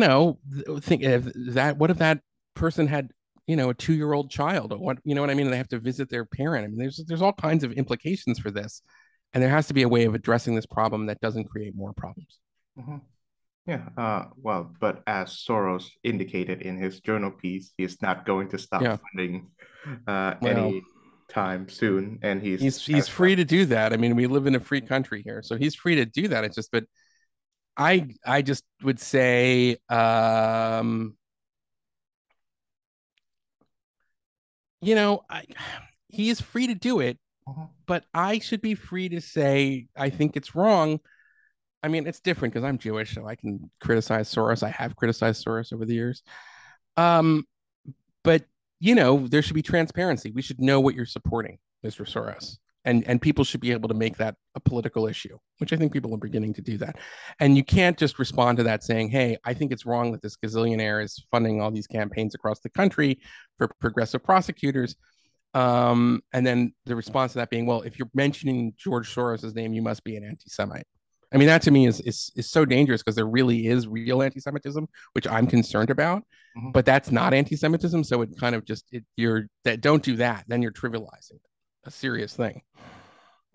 of that. What if that person had, a 2-year-old child, or what, you know what I mean? And they have to visit their parent. I mean, there's all kinds of implications for this, and there has to be a way of addressing this problem that doesn't create more problems. Mm-hmm. Yeah, well, but as Soros indicated in his journal piece, he's not going to stop funding any time soon, and he's free to do that. I mean, we live in a free country here, so he's free to do that. It's just, but I just would say, he is free to do it, but I should be free to say I think it's wrong. I mean, it's different because I'm Jewish, so I can criticize Soros. I have criticized Soros over the years. But there should be transparency. We should know what you're supporting, Mr. Soros. And people should be able to make that a political issue, which I think people are beginning to do that. And you can't just respond to that saying, hey, I think it's wrong that this gazillionaire is funding all these campaigns across the country for progressive prosecutors. And then the response to that being, well, if you're mentioning George Soros' name, you must be an anti-Semite. I mean, that to me is so dangerous, because there really is real anti-Semitism, which I'm concerned about, but that's not anti-Semitism. So it kind of just, don't do that. Then you're trivializing a serious thing.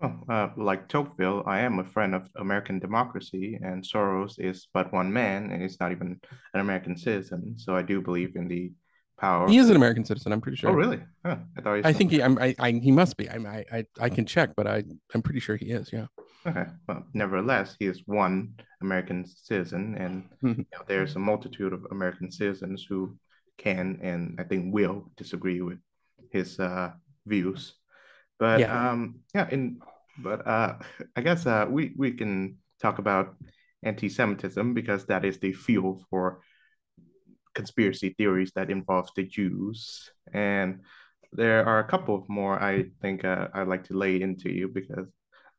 Well, like Tocqueville, I am a friend of American democracy, and Soros is but one man, and he's not even an American citizen. So I do believe in the power. He is an American citizen, I'm pretty sure. Oh, really? Huh. I think he must be. I can check, but I'm pretty sure he is. Yeah. Okay. Well, nevertheless, he is one American citizen, and there's a multitude of American citizens who can and I think will disagree with his views. But I guess we can talk about anti-Semitism, because that is the fuel for conspiracy theories that involves the Jews. And there are a couple of more I think I'd like to lay into you, because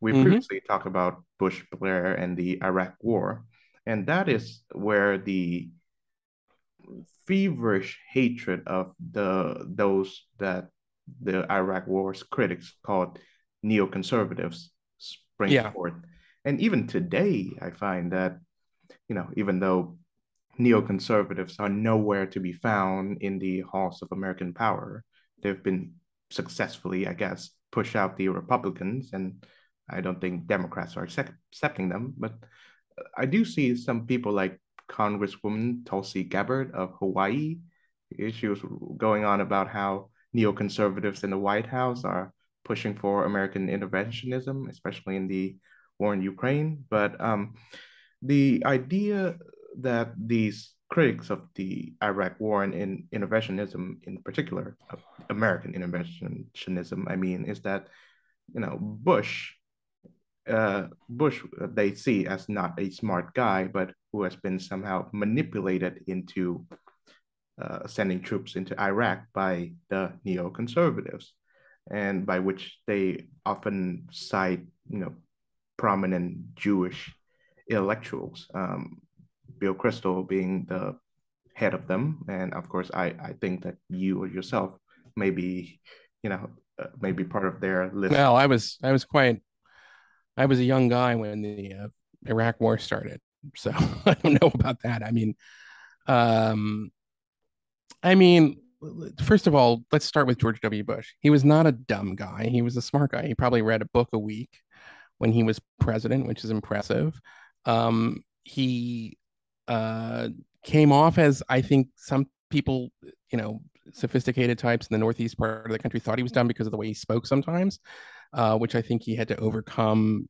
we previously talked about Bush Blair and the Iraq War, and that is where the feverish hatred of those that the Iraq War's critics called neoconservatives springs forth. And even today, I find that, even though neoconservatives are nowhere to be found in the halls of American power, they've been successfully, I guess, push out the Republicans, and I don't think Democrats are accepting them. But I do see some people like Congresswoman Tulsi Gabbard of Hawaii. She was going on about how neoconservatives in the White House are pushing for American interventionism, especially in the war in Ukraine. But the idea that these critics of the Iraq war and in interventionism, in particular, American interventionism, I mean, is that Bush they see as not a smart guy, but who has been somehow manipulated into sending troops into Iraq by the neoconservatives, and by which they often cite, prominent Jewish intellectuals, Bill Kristol being the head of them. And of course, I think that you or yourself may be, maybe part of their list. Well, I was a young guy when the Iraq war started, so I don't know about that. I mean, first of all, let's start with George W. Bush. He was not a dumb guy. He was a smart guy. He probably read a book a week when he was president, which is impressive. He came off as, I think, some people, sophisticated types in the Northeast part of the country thought he was dumb because of the way he spoke sometimes, which I think he had to overcome.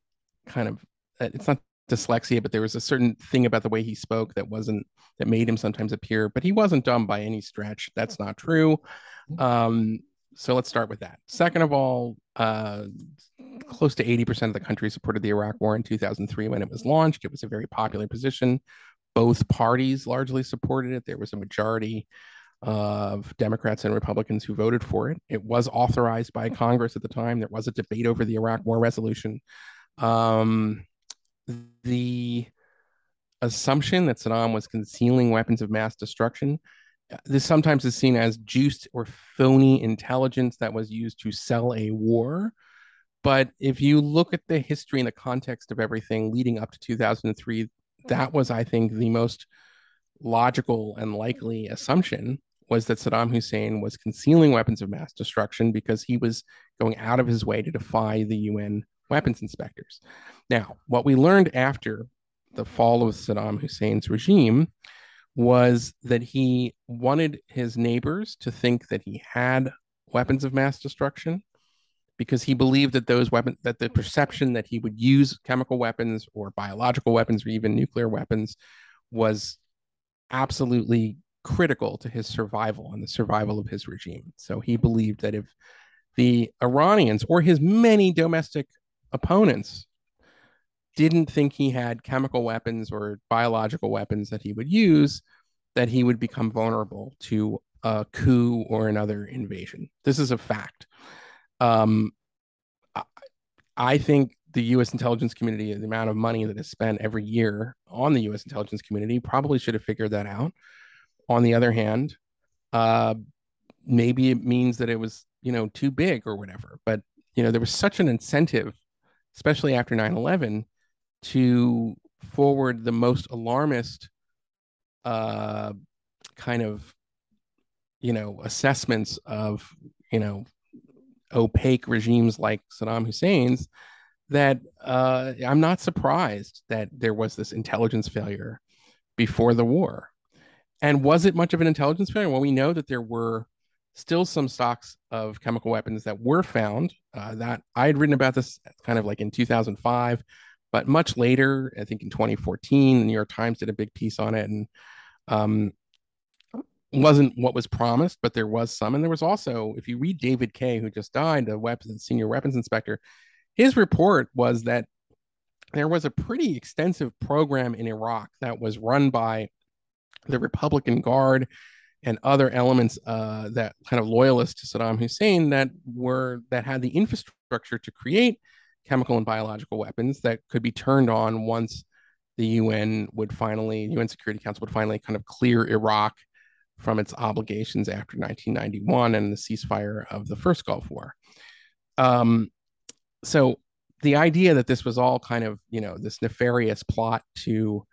It's not dyslexia, but there was a certain thing about the way he spoke that made him sometimes appear, but he wasn't dumb by any stretch. That's not true. So let's start with that. Second of all, close to 80% of the country supported the Iraq War in 2003 when it was launched. It was a very popular position. Both parties largely supported it. There was a majority of Democrats and Republicans who voted for it. It was authorized by Congress at the time. There was a debate over the Iraq War resolution. The assumption that Saddam was concealing weapons of mass destruction, this sometimes is seen as juiced or phony intelligence that was used to sell a war. But if you look at the history and the context of everything leading up to 2003, that was, I think, the most logical and likely assumption, was that Saddam Hussein was concealing weapons of mass destruction because he was going out of his way to defy the UN weapons inspectors. Now, what we learned after the fall of Saddam Hussein's regime was that he wanted his neighbors to think that he had weapons of mass destruction, because he believed that those weapons, that the perception that he would use chemical weapons or biological weapons or even nuclear weapons was absolutely critical to his survival and the survival of his regime. So he believed that if the Iranians or his many domestic opponents didn't think he had chemical weapons or biological weapons that he would use, that he would become vulnerable to a coup or another invasion. This is a fact. I think the U.S. intelligence community, the amount of money that is spent every year on the U.S. intelligence community, probably should have figured that out. On the other hand, maybe it means that it was, too big or whatever. But, there was such an incentive, especially after 9/11, to forward the most alarmist kind of, assessments of, opaque regimes like Saddam Hussein's, that I'm not surprised that there was this intelligence failure before the war. And was it much of an intelligence failure? Well, we know that there were still some stocks of chemical weapons that were found. That I had written about this kind of like in 2005, but much later, I think in 2014, the New York Times did a big piece on it, and wasn't what was promised, but there was some. And there was also, if you read David Kay, who just died, the senior weapons inspector, his report was that there was a pretty extensive program in Iraq that was run by the Republican Guard and other elements that kind of loyalists to Saddam Hussein that had the infrastructure to create chemical and biological weapons that could be turned on once the UN Security Council would finally kind of clear Iraq from its obligations after 1991 and the ceasefire of the first Gulf War. So the idea that this was all kind of, this nefarious plot to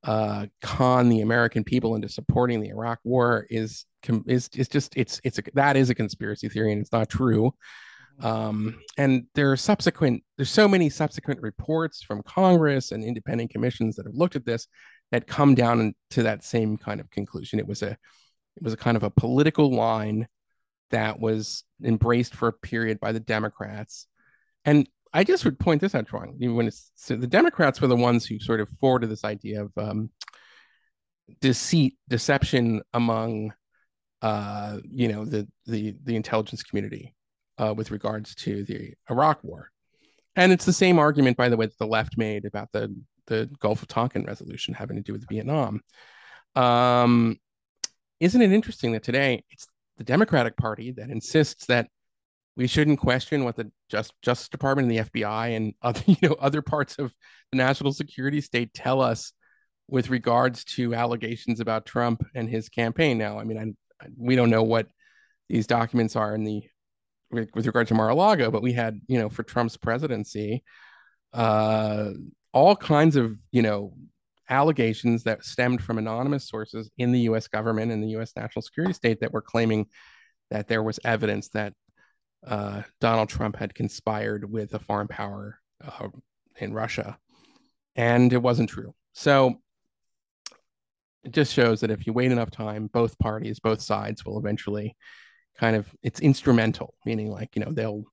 con the American people into supporting the Iraq War is that is a conspiracy theory, and it's not true. And there's so many subsequent reports from Congress and independent commissions that have looked at this that come down to that same kind of conclusion. It was a kind of a political line that was embraced for a period by the Democrats. And I just would point this out, Trung. So the Democrats were the ones who sort of forwarded this idea of deception among the intelligence community with regards to the Iraq War. And it's the same argument, by the way, that the left made about the Gulf of Tonkin resolution having to do with Vietnam. Isn't it interesting that today it's the Democratic Party that insists that we shouldn't question what the Justice Department and the FBI and other parts of the national security state tell us with regards to allegations about Trump and his campaign? Now, I mean, we don't know what these documents are with regard to Mar-a-Lago, but we had, for Trump's presidency, all kinds of, allegations that stemmed from anonymous sources in the U.S. government and the U.S. national security state that were claiming that there was evidence that Donald Trump had conspired with a foreign power in Russia. And it wasn't true. So it just shows that if you wait enough time, both parties, both sides will eventually it's instrumental, meaning like, they'll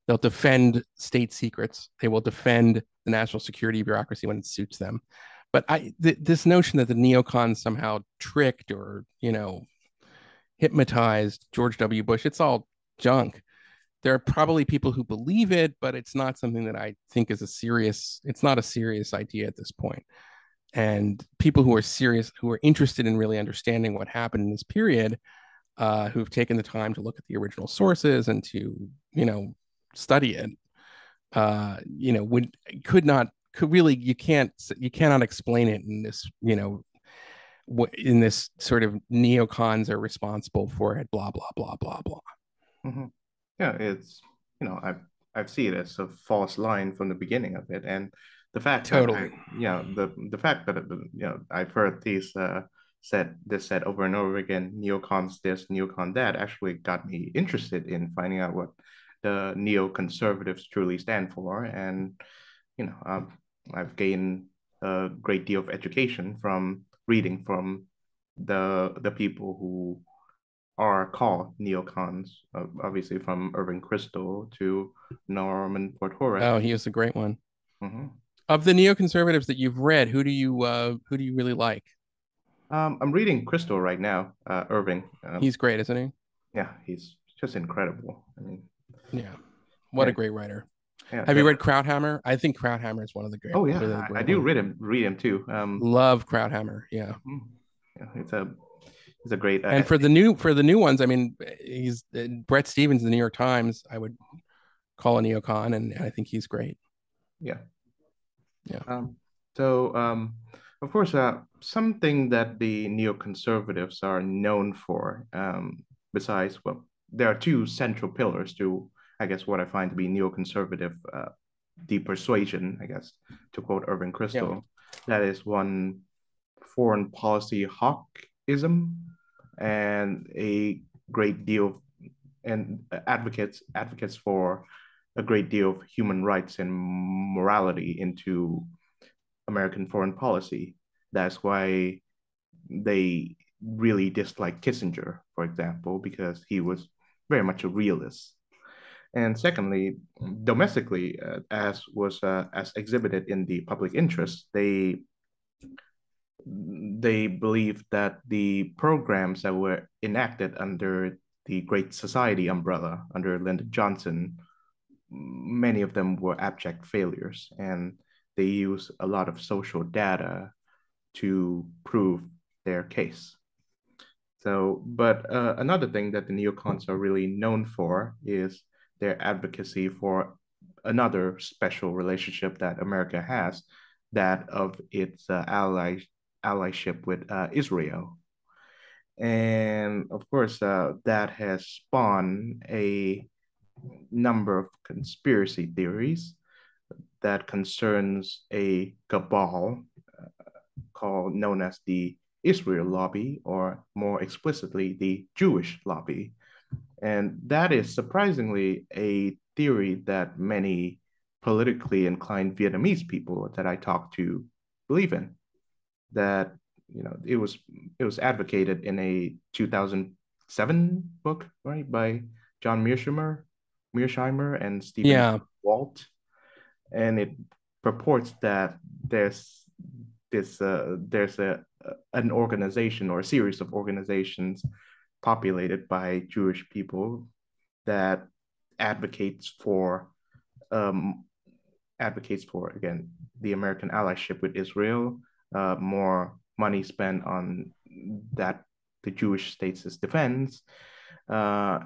They'll defend state secrets. They will defend the national security bureaucracy when it suits them. But this notion that the neocons somehow tricked or hypnotized George W. Bush, it's all junk. There are probably people who believe it, but it's not something that I think is it's not a serious idea at this point. And people who are serious, who are interested in really understanding what happened in this period, who've taken the time to look at the original sources and to, study it, would could really, you cannot explain it in this, in this sort of neocons are responsible for it, blah, blah, blah, blah, blah. Mm-hmm. Yeah, it's, I've seen it as a false line from the beginning of it. And the fact that Totally. the fact that, I've heard these said over and over again, neocons this, neocon that, actually got me interested in finding out what the neoconservatives truly stand for. And, I've gained a great deal of education from reading from the people who are called neocons, obviously from Irving Kristol to Norman Podhoretz. Oh, he is a great one. Mm-hmm. Of the neoconservatives that you've read, who do you really like? I'm reading Kristol right now, Irving. He's great, isn't he? Yeah, he's just incredible. I mean, yeah, what yeah, a great writer. yeah. Have you read Krauthammer? I think Krauthammer is one of the great. Oh yeah, really I great do ones. read him too. Love Krauthammer. Yeah. Yeah, it's a great. And for the new ones, I mean, he's Bret Stephens in the New York Times. I would call a neocon, and I think he's great. Yeah. Yeah. So, of course, something that the neoconservatives are known for, besides, well, there are two central pillars to, I guess, what I find to be neoconservative depersuasion, I guess, to quote Irving Kristol. Yeah. That is one, foreign policy hawkism, and a great deal and advocates for a great deal of human rights and morality into American foreign policy. That's why they really dislike Kissinger, for example, because he was very much a realist. And secondly, domestically, as exhibited in the public interest, they believed that the programs that were enacted under the Great Society umbrella under Lyndon Johnson, many of them were abject failures, and they use a lot of social data to prove their case. So, but another thing that the neocons are really known for is their advocacy for another special relationship that America has, that of its allyship with Israel. And of course, that has spawned a number of conspiracy theories that concerns a cabal known as the Israel lobby, or more explicitly, the Jewish lobby. And that is surprisingly a theory that many politically inclined Vietnamese people that I talk to believe in. That it was advocated in a 2007 book, right, by John Mearsheimer and Stephen Yeah. Walt, and it purports that there's an organization or a series of organizations populated by Jewish people that advocates for um, again the American allyship with Israel, more money spent on that the Jewish state's defense, uh,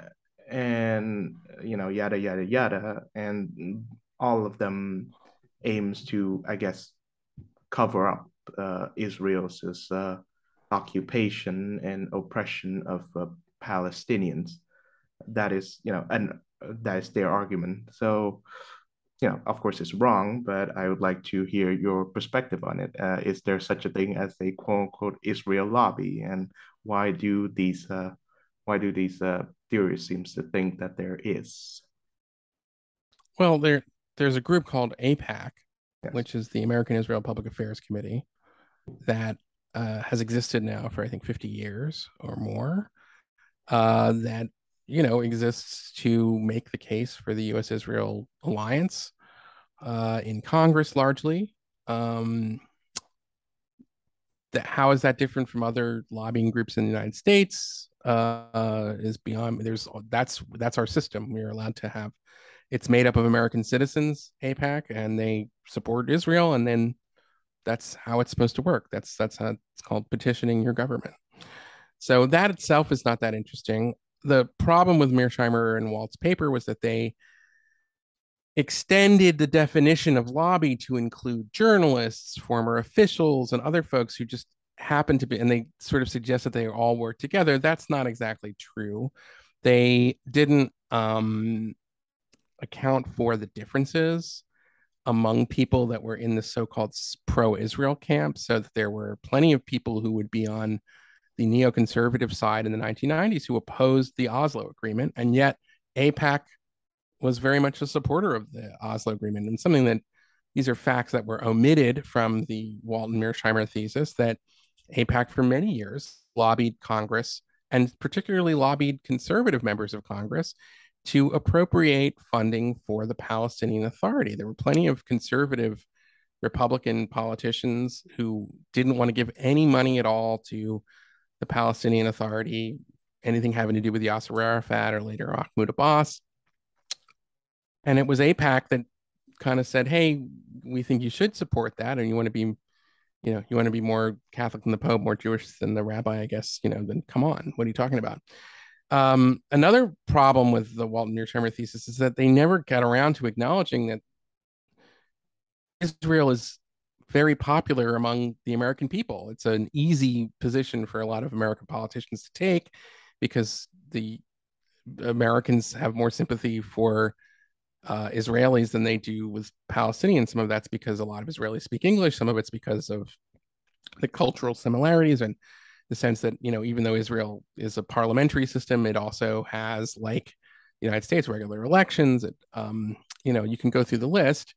and yada yada yada, and all of them aims to, I guess, cover up Israel's occupation and oppression of Palestinians. That is, and that is their argument. So, of course, it's wrong, but I would like to hear your perspective on it. Is there such a thing as a quote unquote Israel lobby, and why do these theories seems to think that there is? Well, there's a group called AIPAC, Yes. which is the American Israel Public Affairs Committee, that has existed now for I think 50 years or more. That exists to make the case for the U.S.-Israel alliance in Congress largely. That how is that different from other lobbying groups in the United States? Is beyond. That's our system. We are allowed to have. It's made up of American citizens, AIPAC, and they support Israel, and then that's how it's supposed to work. That's how it's called petitioning your government. So that itself is not that interesting. The problem with Mearsheimer and Walt's paper was that they extended the definition of lobby to include journalists, former officials, and other folks who just happen to be, and they sort of suggest that they all work together. That's not exactly true. They didn't account for the differences among people that were in the so-called pro-Israel camp, so that there were plenty of people who would be on the neoconservative side in the 1990s who opposed the Oslo Agreement, and yet AIPAC was very much a supporter of the Oslo Agreement. And something that these are facts that were omitted from the Walton Mearsheimer thesis, that AIPAC for many years lobbied Congress, and particularly lobbied conservative members of Congress, to appropriate funding for the Palestinian Authority. There were plenty of conservative Republican politicians who didn't want to give any money at all to the Palestinian Authority, anything having to do with Yasser Arafat or later Mahmoud Abbas. And it was AIPAC that kind of said, hey, we think you should support that. And you want to be, you want to be more Catholic than the Pope, more Jewish than the rabbi, I guess, then come on, what are you talking about? Another problem with the Walton Mearsheimer thesis is that they never got around to acknowledging that Israel is very popular among the American people. It's an easy position for a lot of American politicians to take because the Americans have more sympathy for Israelis than they do with Palestinians. Some of that's because a lot of Israelis speak English. Some of it's because of the cultural similarities and the sense that, even though Israel is a parliamentary system, it also has, like the United States, regular elections. You can go through the list.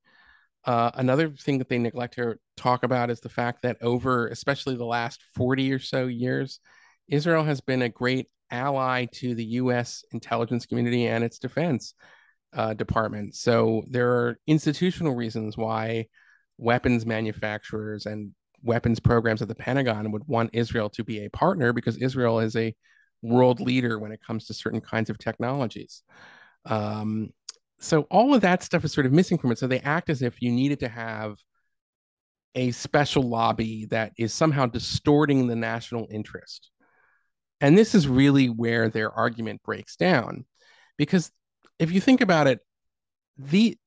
Another thing that they neglect to talk about is the fact that over, especially the last 40 or so years, Israel has been a great ally to the U.S. intelligence community and its defense department. So there are institutional reasons why weapons manufacturers and weapons programs at the Pentagon would want Israel to be a partner, because Israel is a world leader when it comes to certain kinds of technologies. So all of that stuff is sort of missing from it. So they act as if you needed to have a special lobby that is somehow distorting the national interest. And this is really where their argument breaks down, because if you think about it,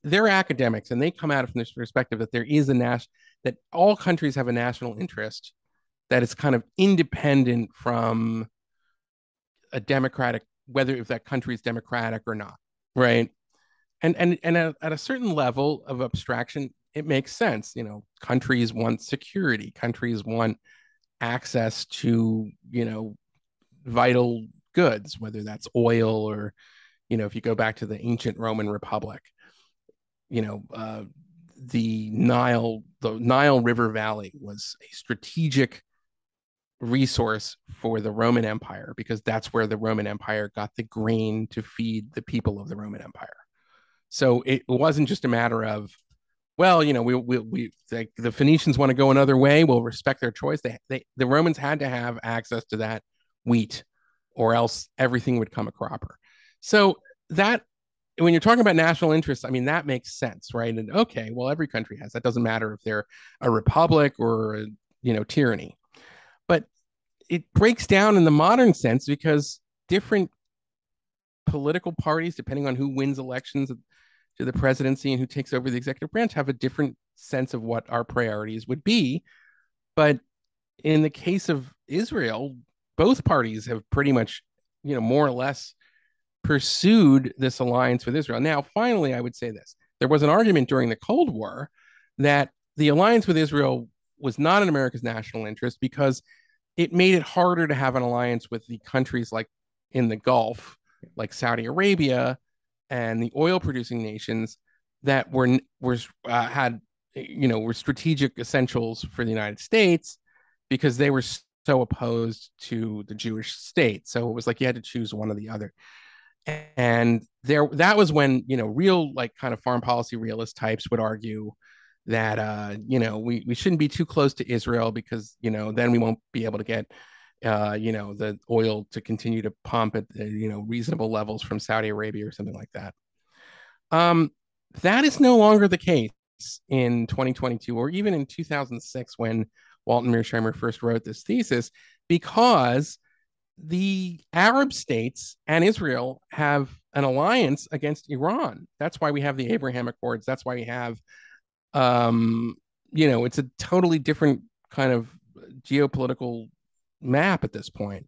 they're academics and they come at it from this perspective that there is that all countries have a national interest that is kind of independent from a democratic, whether if that country is democratic or not, right? And at a certain level of abstraction, it makes sense. Countries want security. Countries want access to, vital goods, whether that's oil or, if you go back to the ancient Roman Republic, the Nile River Valley was a strategic resource for the Roman Empire, because that's where the Roman Empire got the grain to feed the people of the Roman Empire. So it wasn't just a matter of, well, the Phoenicians want to go another way, we'll respect their choice. The Romans had to have access to that wheat, or else everything would come a cropper. So that, when you're talking about national interests, I mean, that makes sense, right? And okay, well, every country has that. Doesn't matter if they're a republic or tyranny. But it breaks down in the modern sense because different political parties, depending on who wins elections to the presidency and who takes over the executive branch, have a different sense of what our priorities would be. But in the case of Israel, both parties have pretty much, more or less pursued this alliance with Israel. Now, finally, I would say this. There was an argument during the Cold War that the alliance with Israel was not in America's national interest because it made it harder to have an alliance with the countries like in the Gulf, like Saudi Arabia and the oil producing nations that were strategic essentials for the United States, because they were so opposed to the Jewish state. So it was like you had to choose one or the other. And that was when, real like kind of foreign policy realist types would argue that we shouldn't be too close to Israel because then we won't be able to get the oil to continue to pump at reasonable levels from Saudi Arabia or something like that. Um, that is no longer the case in 2022 or even in 2006 when Walter Mearsheimer first wrote this thesis, because the Arab states and Israel have an alliance against Iran. That's why we have the Abraham Accords. That's why we have, it's a totally different kind of geopolitical map at this point.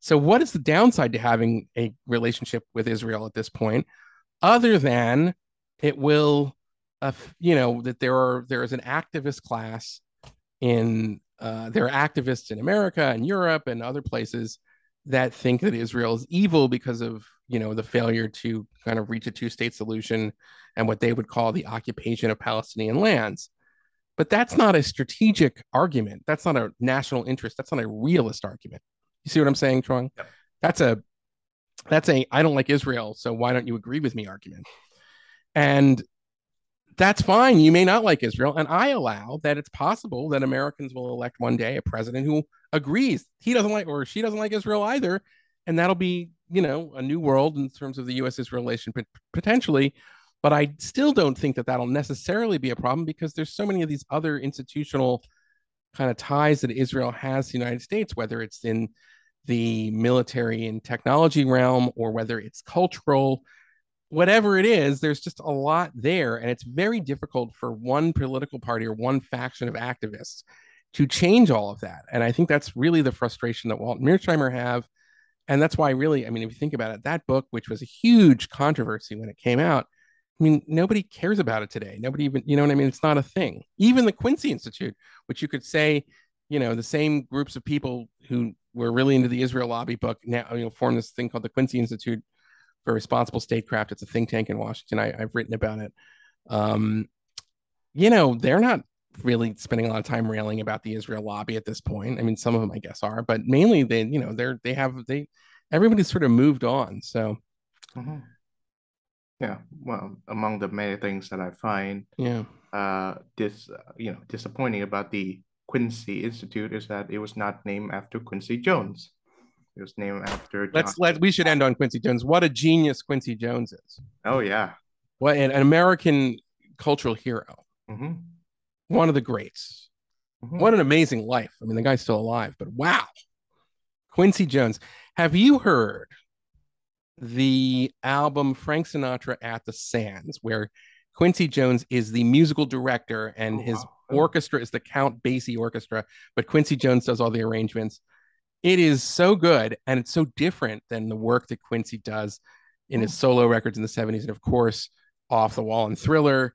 So, what is the downside to having a relationship with Israel at this point, other than it will, that there is an activist class there are activists in America and Europe and other places that think that Israel is evil because of the failure to kind of reach a two-state solution and what they would call the occupation of Palestinian lands. But that's not a strategic argument. That's not a national interest. That's not a realist argument. You see what I'm saying, Trung? Yep. That's a I don't like Israel, so why don't you agree with me argument? And that's fine. You may not like Israel. And I allow that it's possible that Americans will elect one day a president who agrees he doesn't like or she doesn't like Israel either. And that'll be, a new world in terms of the U.S. Israel relation potentially. But I still don't think that that'll necessarily be a problem because there's so many of these other institutional kind of ties that Israel has to the United States, whether it's in the military and technology realm or whether it's cultural, whatever it is, there's just a lot there. And it's very difficult for one political party or one faction of activists to change all of that. And I think that's really the frustration that Walt and Mearsheimer have. And that's why, really, I mean, if you think about it, that book, which was a huge controversy when it came out, I mean, nobody cares about it today. Nobody even, you know what I mean? It's not a thing. Even the Quincy Institute, which you could say, the same groups of people who were really into the Israel lobby book now, formed this thing called the Quincy Institute for Responsible Statecraft. It's a think tank in Washington. I've written about it. They're not really spending a lot of time railing about the Israel lobby at this point. I mean, some of them, I guess, are, but mainly everybody's sort of moved on. So, mm-hmm. Yeah, well, among the many things that I find disappointing about the Quincy Institute is that it was not named after Quincy Jones. It was named after John. We should end on Quincy Jones. What a genius Quincy Jones is. Oh yeah. What an American cultural hero. Mm-hmm. One of the greats. Mm-hmm. What an amazing life. I mean, the guy's still alive, but wow. Quincy Jones. Have you heard the album Frank Sinatra at the Sands, where Quincy Jones is the musical director and his orchestra is the Count Basie Orchestra, but Quincy Jones does all the arrangements? It is so good, and it's so different than the work that Quincy does in his solo records in the 70s, and of course, Off the Wall and Thriller.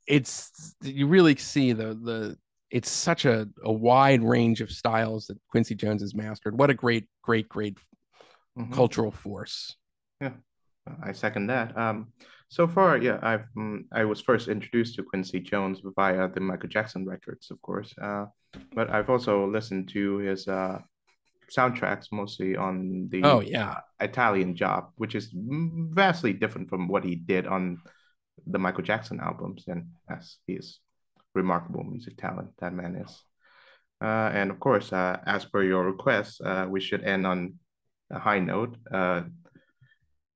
It's you really see it's such a wide range of styles that Quincy Jones has mastered. What a great cultural force. Yeah, I second that. So far, yeah, I was first introduced to Quincy Jones via the Michael Jackson records, of course. But I've also listened to his soundtracks mostly on the Italian Job, which is vastly different from what he did on the Michael Jackson albums, and as he is remarkable music talent that man is. And of course, as per your request, we should end on a high note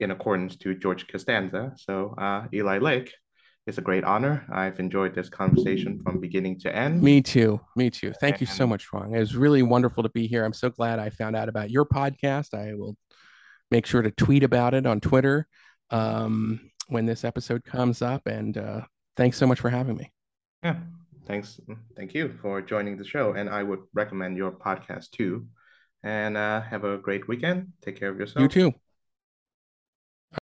in accordance to George Costanza. So Eli Lake, it's a great honor. I've enjoyed this conversation from beginning to end. Me too. Thank you so much, Trung. It was really wonderful to be here. I'm so glad I found out about your podcast. I will make sure to tweet about it on Twitter when this episode comes up. And thanks so much for having me. Yeah, thanks. Thank you for joining the show. And I would recommend your podcast too. And have a great weekend. Take care of yourself. You too.